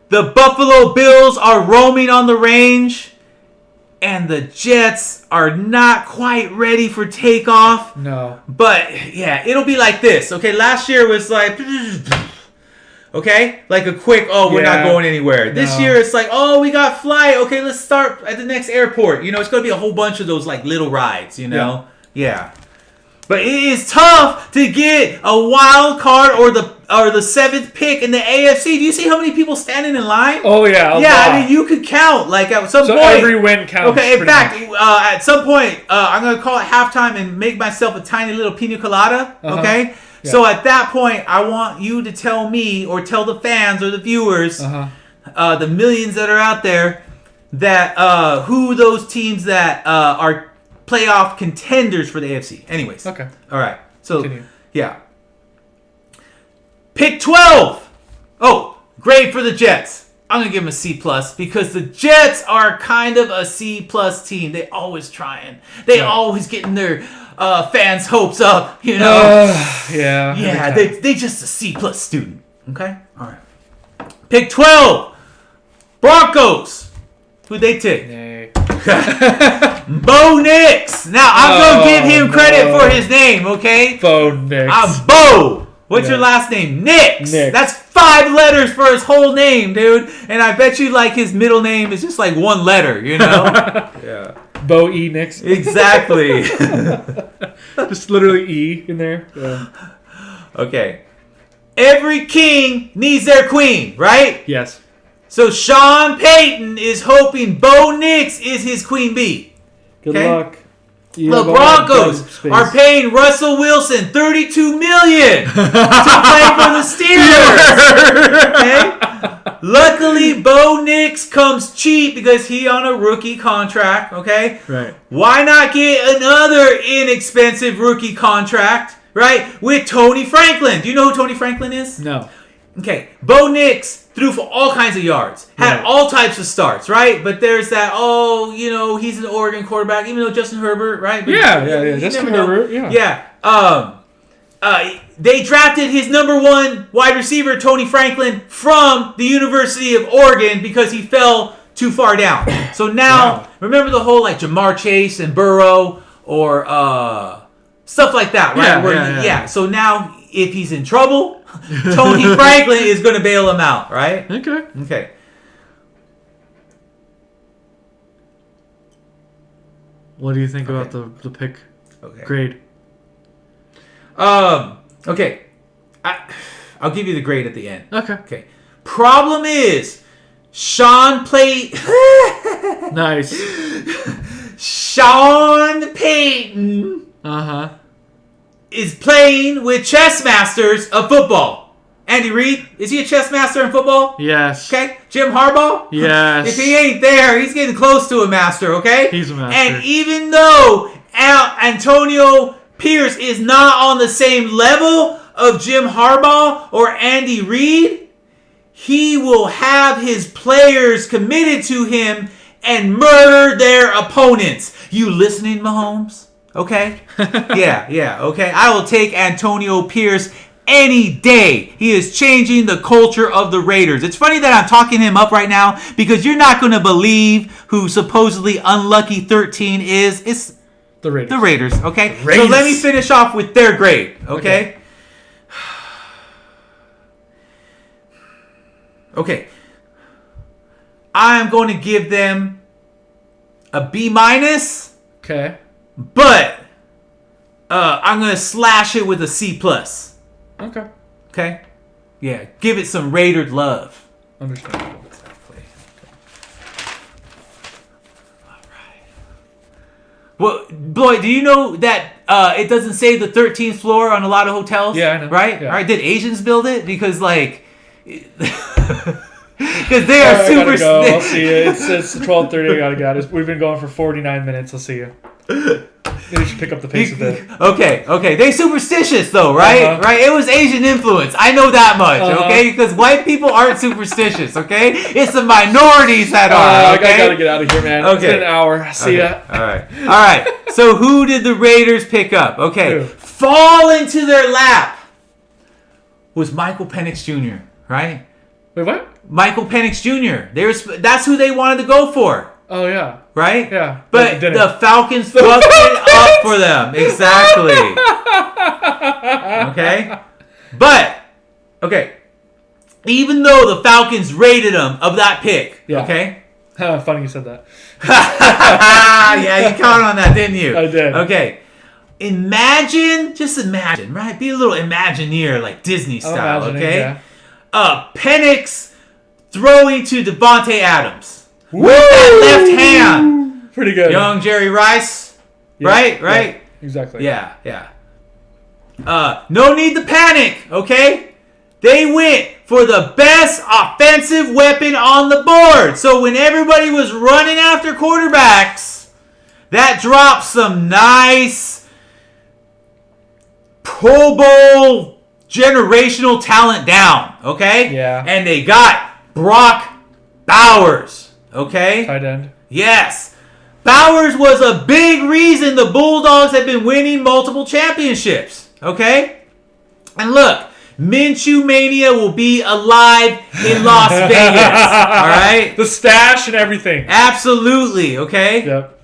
The Buffalo Bills are roaming on the range. And the Jets are not quite ready for takeoff. No. But, yeah, it'll be like this. Okay, last year was like... Okay? Like a quick, we're not going anywhere. This year it's like, we got flight. Okay, let's start at the next airport. You know, it's going to be a whole bunch of those like little rides, you know? Yeah. But it is tough to get a wild card or the seventh pick in the AFC. Do you see how many people standing in line? Oh, yeah. A lot. I mean, you could count. Like at some point. Every win counts. Okay, in fact, at some point, I'm going to call it halftime and make myself a tiny little pina colada. Okay? Yeah. So at that point, I want you to tell me or tell the fans or the viewers, the millions that are out there, that who those teams that are playoff contenders for the AFC. Anyways. Okay. All right. So, continue. Yeah. Pick 12. Oh, grade for the Jets. I'm going to give them a C+ because the Jets are kind of a C+ team. They always trying. They always getting their fans' hopes up, you know. Yeah. They just a C+ student. Okay? All right. Pick 12. Broncos. Who'd they take? Nay. Bo Nix. Now, I'm going to give him credit for his name, okay? Bo Nix. Bo. What's your last name? Nix. That's 5 letters for his whole name, dude. And I bet you like his middle name is just like 1 letter, you know? Yeah. Bo E. Nix. Exactly. Just literally E in there. Yeah. Okay. Every king needs their queen, right? Yes. So Sean Payton is hoping Bo Nix is his queen bee. Good luck. The Broncos are paying Russell Wilson $32 million to play for the Steelers. Okay? Luckily, Bo Nix comes cheap because he on a rookie contract. Okay? Right. Why not get another inexpensive rookie contract? Right? With Tony Franklin. Do you know who Tony Franklin is? No. Okay, Bo Nix threw for all kinds of yards, had all types of starts, right? But there's that, he's an Oregon quarterback, even though Justin Herbert, right? But Justin Herbert, they drafted his number 1 wide receiver, Tony Franklin, from the University of Oregon because he fell too far down. So now, remember the whole like Jamar Chase and Burrow or stuff like that, right? So now, if he's in trouble, Tony Franklin is going to bail him out, right? Okay. What do you think about the pick grade? Okay. I'll give you the grade at the end. Okay. Problem is, Sean played... Nice. Sean Payton... is playing with chess masters of football. Andy Reid, is he a chess master in football? Yes. Okay. Jim Harbaugh? Yes. If he ain't there, he's getting close to a master, okay? He's a master. And even though Antonio Pierce is not on the same level of Jim Harbaugh or Andy Reid, he will have his players committed to him and murder their opponents. You listening, Mahomes? Okay? Okay. I will take Antonio Pierce any day. He is changing the culture of the Raiders. It's funny that I'm talking him up right now because you're not going to believe who supposedly unlucky 13 is. It's the Raiders. The Raiders, okay? So let me finish off with their grade, okay? Okay. I'm going to give them a B-. Okay. But I'm going to slash it with a C+. Okay? Yeah, give it some Raider love. Understandable. Exactly. All right. Well, Bloyd, do you know that it doesn't say the 13th floor on a lot of hotels? Yeah, I know. Right? Yeah. All right, did Asians build it? Because, like... Because they are I super. gotta go. I'll see you. It's 12:30. I gotta go. We've been going for 49 minutes. I'll see you. Maybe we should pick up the pace a bit. Okay. They superstitious though, right? Uh-huh. Right. It was Asian influence. I know that much. Uh-huh. Okay, because white people aren't superstitious. Okay, it's the minorities that are. I Okay. gotta get out of here, man. It's Okay. been an hour. See ya. All right. So who did the Raiders pick up? Okay, Who? fall into their lap was Michael Penix Jr. Right? Wait, what? Michael Penix Jr. That's who they wanted to go for. Oh yeah. Right? Yeah. But Didn't. the Falcons fucked it up for them. Exactly. Okay? But, okay. Even though the Falcons rated them of that pick, Yeah. okay? Funny you said that. Yeah, you counted on that, didn't you? I did. Okay. Just imagine, right? Be a little Imagineer, like Disney style, imagining, okay? yeah. Penix throwing to Devontae Adams. With that left hand. Pretty good. Young Jerry Rice. Yeah, Right? yeah, exactly. Yeah. No need to panic, okay? They went for the best offensive weapon on the board. So when everybody was running after quarterbacks, that dropped some nice Pro Bowl generational talent down, okay? Yeah. And they got Brock Bowers. Okay? Tight end. Yes. Bowers was a big reason the Bulldogs have been winning multiple championships. Okay? And look, Minshew Mania will be alive in Las Vegas. All right? The stash and everything. Absolutely. Okay? Yep.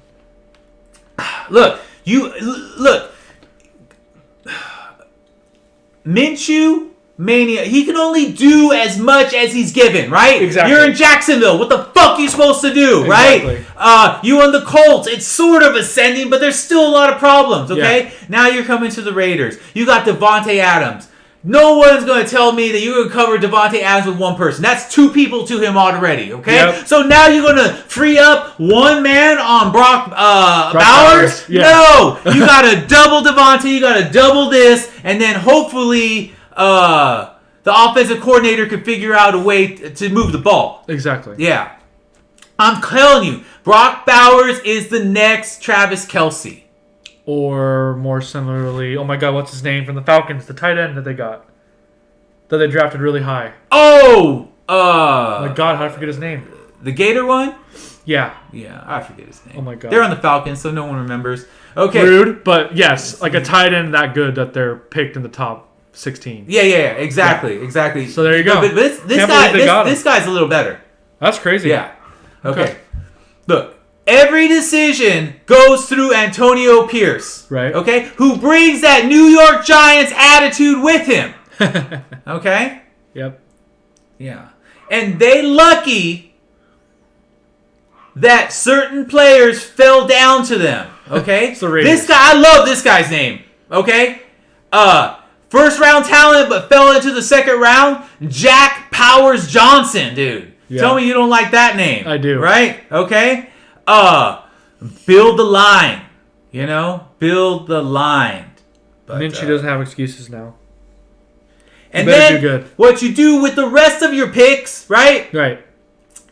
Look. Minshew Mania, he can only do as much as he's given, right? Exactly. You're in Jacksonville. What the fuck are you supposed to do, Exactly. right? You on the Colts, it's sort of ascending, but there's still a lot of problems, okay? Yeah. Now you're coming to the Raiders. You got Devontae Adams. No one's going to tell me that you're going to cover Devontae Adams with one person. That's two people to him already, okay? Yep. So now you're going to free up one man on Brock Bowers? Yeah. No! You got to double Devontae, you got to double this, and then hopefully the offensive coordinator could figure out a way to move the ball. Exactly. Yeah. I'm telling you, Brock Bowers is the next Travis Kelce. Or more similarly, oh my god, what's his name from the Falcons? The tight end that they got. That they drafted really high. Oh! Oh my god, how did I forget his name? The Gator one? Yeah. Yeah, I forget his name. Oh my god. They're on the Falcons, so no one remembers. Okay. Rude, but yes, like a tight end that good that they're picked in the top 16. Yeah, exactly. So there you go. But this Can't believe they got him. this guy's a little better. That's crazy. Yeah. Okay. Look, every decision goes through Antonio Pierce. Right. Okay? Who brings that New York Giants attitude with him. Okay? Yep. Yeah. And they lucky that certain players fell down to them. Okay? It's the Raiders. This guy, I love this guy's name. Okay? First round talent, but fell into the second round. Jack Powers Johnson, dude. Yeah. Tell me you don't like that name. I do. Right? Okay? Build the line. You know? Build the line. But, Minshew doesn't have excuses now. and better then do good. what you do with the rest of your picks, right? Right.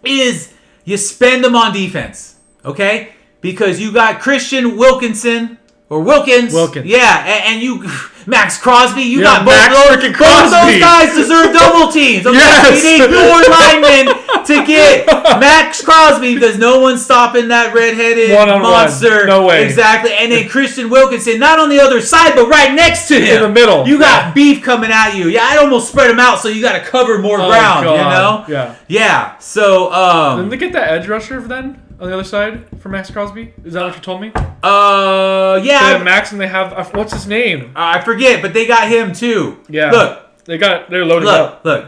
Is you spend them on defense. Okay? Because you got Christian Wilkinson. Or Wilkins. Yeah, and you, Max Crosby, you got both Max those. freaking Both Crosby. those guys deserve double teams. Okay? Yes. We need 4 linemen to get Max Crosby because no one's stopping that redheaded One-on-one. monster. No way. Exactly. And then Christian Wilkinson, not on the other side, but right next to him. In the middle. You got beef coming at you. Yeah, I'd almost spread them out so you got to cover more ground, God. you know? Yeah. Yeah, so, Didn't they get that edge rusher then on the other side for Max Crosby? Is that what you told me? yeah. They have Max and they have what's his name? I forget, but they got him too. Yeah. Look, they're loaded up. Look.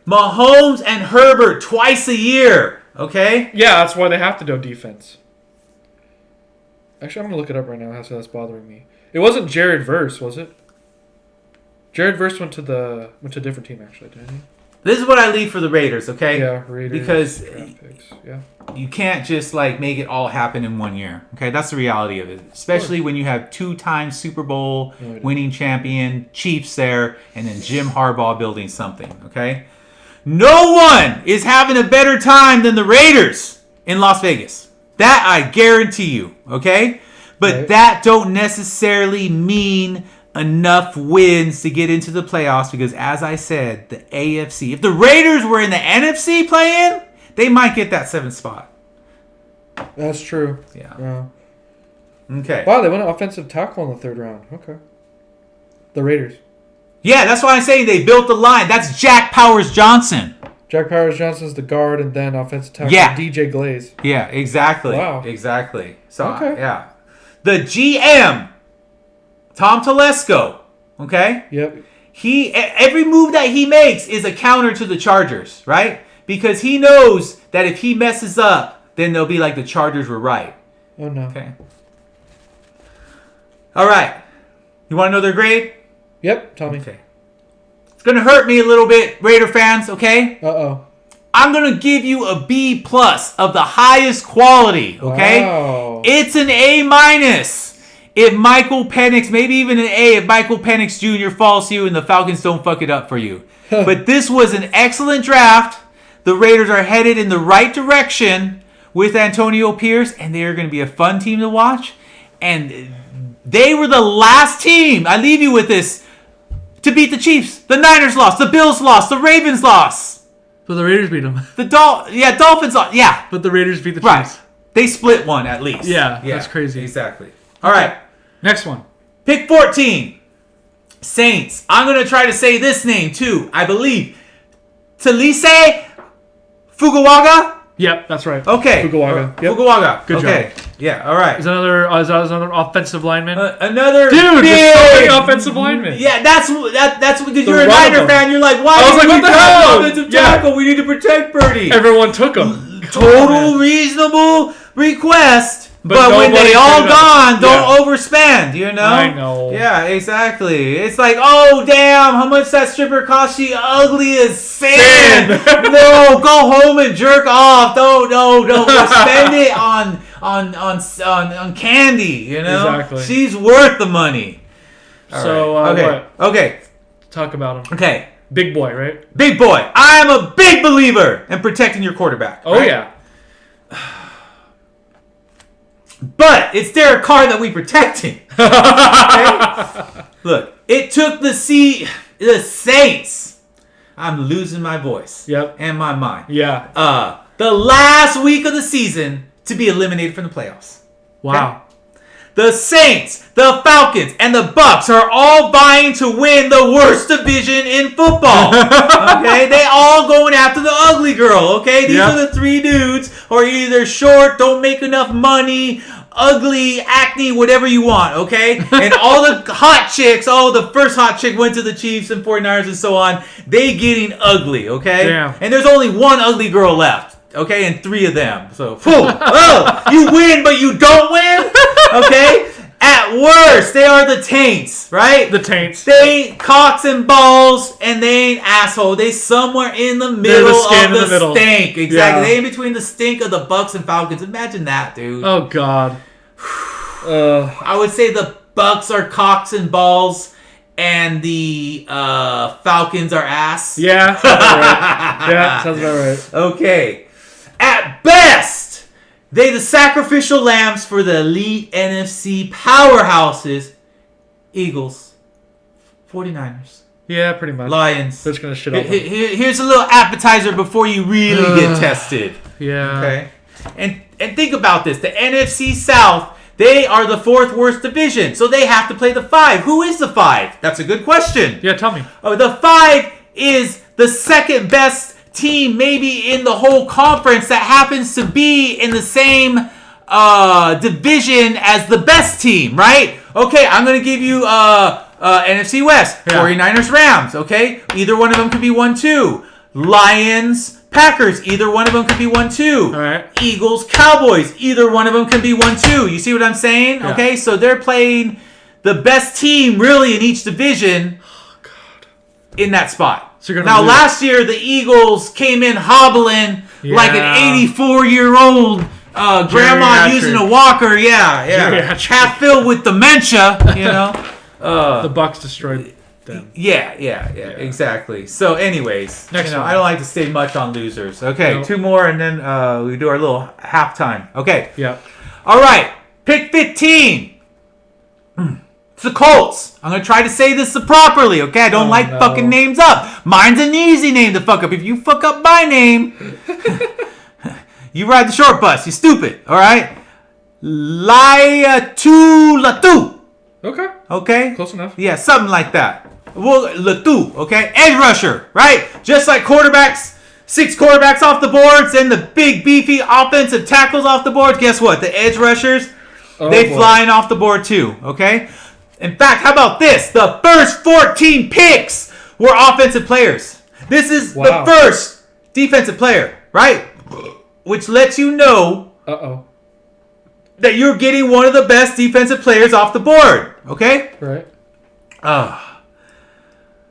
Mahomes and Herbert twice a year. Okay? Yeah, that's why they have to do defense. Actually, I'm gonna look it up right now. That's bothering me. It wasn't Jared Verse, was it? Jared Verse went to a different team actually, didn't he? This is what I leave for the Raiders, okay? Yeah, Raiders. Because draft picks. Yeah. you can't just like make it all happen in 1 year. Okay? That's the reality of it. Especially when you have 2-time Super Bowl winning champion Chiefs there and then Jim Harbaugh building something, okay? No one is having a better time than the Raiders in Las Vegas. That I guarantee you, okay? But Right. that don't necessarily mean enough wins to get into the playoffs because, as I said, the AFC, if the Raiders were in the NFC playing, they might get that 7th spot. That's true. Yeah. Okay. Wow, they went offensive tackle in the 3rd round. Okay. The Raiders. Yeah, that's why I'm saying they built the line. That's Jack Powers Johnson. Jack Powers Johnson's the guard, and then offensive tackle Yeah. DJ Glaze. Yeah, exactly. Wow. Exactly. So, Okay. yeah. The GM, Tom Telesco, okay? Yep. Every move that he makes is a counter to the Chargers, right? Because he knows that if he messes up, then they'll be like the Chargers were right. Oh no. Okay. All right. You want to know their grade? Yep. Tell me. Okay. It's going to hurt me a little bit, Raider fans, okay? Uh-oh. I'm going to give you a B+ of the highest quality, okay? Wow. It's an A- if Michael Penix, maybe even an A if Michael Penix Jr. falls to you and the Falcons don't fuck it up for you. But this was an excellent draft. The Raiders are headed in the right direction with Antonio Pierce, and they are going to be a fun team to watch. And they were the last team, I leave you with this, to beat the Chiefs. The Niners lost, the Bills lost, the Ravens lost. But the Raiders beat them. The Dolphins lost. Yeah, But the Raiders beat the right. Chiefs. They split one at least. Yeah, that's crazy. Exactly. All right. Next one. Pick 14. Saints. I'm going to try to say this name too. I believe. Talise Fugawaga? Yep, that's right. Okay. Fugawaga. Yep. Fugawaga. Good okay. job. Yeah, all right. Is that another offensive lineman? Another Dude, big there's so many offensive linemen. Yeah, that's because you're a one of Niner them. fan. You're like, why I was do like, we what the draft hell? offensive Yeah. tackle? We need to protect Purdy. Everyone took him. Total reasonable request. But when nobody they all showed up. gone, don't overspend, you know? I know. Yeah, exactly. It's like, oh, damn, how much that stripper cost? She ugly as sin. No, go home and jerk off. Don't spend it on candy, you know? Exactly. She's worth the money. All So, right. Okay. what? Okay. Talk about him. Okay. Big boy, right? Big boy. I am a big believer in protecting your quarterback. Oh, right? yeah. But it's Derek Carr that we protecting. Okay? Look, it took the Saints. I'm losing my voice. Yep. And my mind. Yeah. The last week of the season to be eliminated from the playoffs. Wow. The Saints, the Falcons, and the Bucks are all vying to win the worst division in football. Okay? They all going after the ugly girl. Okay? These are the 3 dudes who are either short, don't make enough money, ugly, acne, whatever you want. Okay? And all the hot chicks, the first hot chick went to the Chiefs and 49ers and so on. They getting ugly. Okay? Damn. And there's only one ugly girl left. Okay, and 3 of them. So, you win, but you don't win. Okay, at worst, they are the taints, right? The Taints. They ain't cocks and balls, and they ain't asshole. They somewhere in the middle of the stink. Exactly, Yeah. they in between the stink of the Bucks and Falcons. Imagine that, dude. Oh, God. I would say the Bucks are cocks and balls, and the Falcons are ass. Yeah. Sounds about right. Yeah, sounds about right. Okay. At best, they the sacrificial lambs for the elite NFC powerhouses. Eagles, 49ers, Yeah, pretty much. Lions. They're just going to shit off them. Here's a little appetizer before you really get tested. Yeah. Okay. And think about this. The NFC South, they are the 4th worst division. So they have to play the 5. Who is the 5? That's a good question. Yeah, tell me. Oh, the 5 is the second best team maybe in the whole conference that happens to be in the same division as the best team, right? Okay, I'm going to give you NFC West, Yeah. 49ers, Rams, okay? Either one of them could be 1-2. Lions, Packers, either one of them could be 1-2. All right. Eagles, Cowboys, either one of them could be 1-2. You see what I'm saying? Yeah. Okay, so they're playing the best team really in each division in that spot. So you're gonna now, lose. last year, the Eagles came in hobbling like an 84-year-old grandma Geriatric. using a walker. Yeah. Geriatric. Half filled with dementia, you know. The Bucks destroyed. them. Yeah, exactly. So, anyways, Next one. I don't like to stay much on losers. Okay, Nope. 2 more, and then we do our little halftime. Okay. Yeah. All right, pick 15. It's the Colts. I'm gonna try to say this properly. Okay, I don't like no. fucking names up. Mine's an easy name to fuck up. If you fuck up my name, you ride the short bus. You stupid. All right. Latu. Okay. Okay. Close enough. Yeah, something like that. Well, Latu, okay? Edge rusher, right? Just like quarterbacks, 6 quarterbacks off the boards and the big, beefy offensive tackles off the board. Guess what? The edge rushers, they boy. flying off the board too, okay? In fact, how about this? The first 14 picks were offensive players. This is Wow. the first defensive player, right? Which lets you know Uh-oh. that you're getting one of the best defensive players off the board, okay? Right.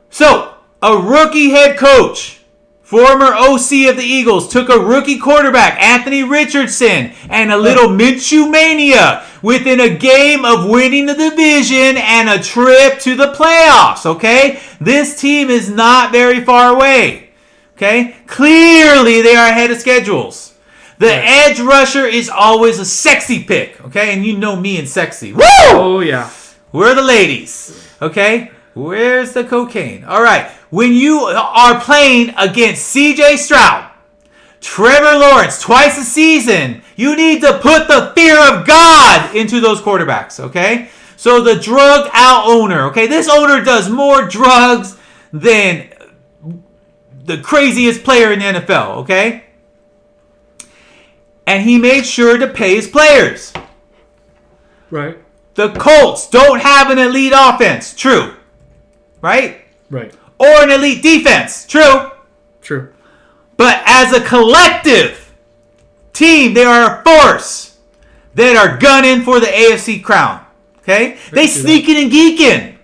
So, a rookie head coach, former OC of the Eagles, took a rookie quarterback, Anthony Richardson, and a little Minshew mania within a game of winning the division and a trip to the playoffs, okay? This team is not very far away, okay? Clearly, they are ahead of schedules. The edge rusher is always a sexy pick, okay? And you know me and sexy. Woo! Oh, yeah. We're the ladies, okay? Where's the cocaine? All right. When you are playing against C.J. Stroud, Trevor Lawrence twice a season, you need to put the fear of God into those quarterbacks, okay? So the drug out owner, okay? This owner does more drugs than the craziest player in the NFL, okay? And he made sure to pay his players. Right. The Colts don't have an elite offense. True. Right? Right. Or an elite defense. True. True. But as a collective team, they are a force that are gunning for the AFC crown. Okay? They see sneaking and geeking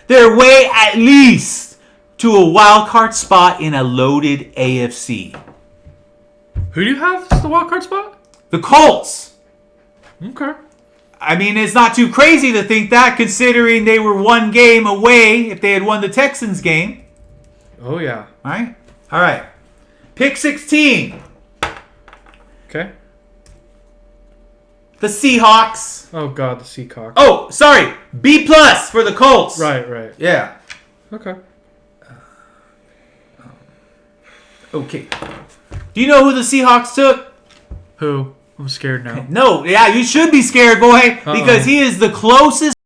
their way at least to a wild card spot in a loaded AFC. Who do you have as the wild card spot? The Colts. Okay. I mean, it's not too crazy to think that, considering they were 1 game away if they had won the Texans game. Oh, yeah. All right. Pick 16. Okay. The Seahawks. Oh, God, the Seahawks. Oh, sorry. B+ for the Colts. Right, right. Yeah. Okay. Okay. Do you know who the Seahawks took? Who? I'm scared now. No. Yeah, you should be scared, boy. Because he is the closest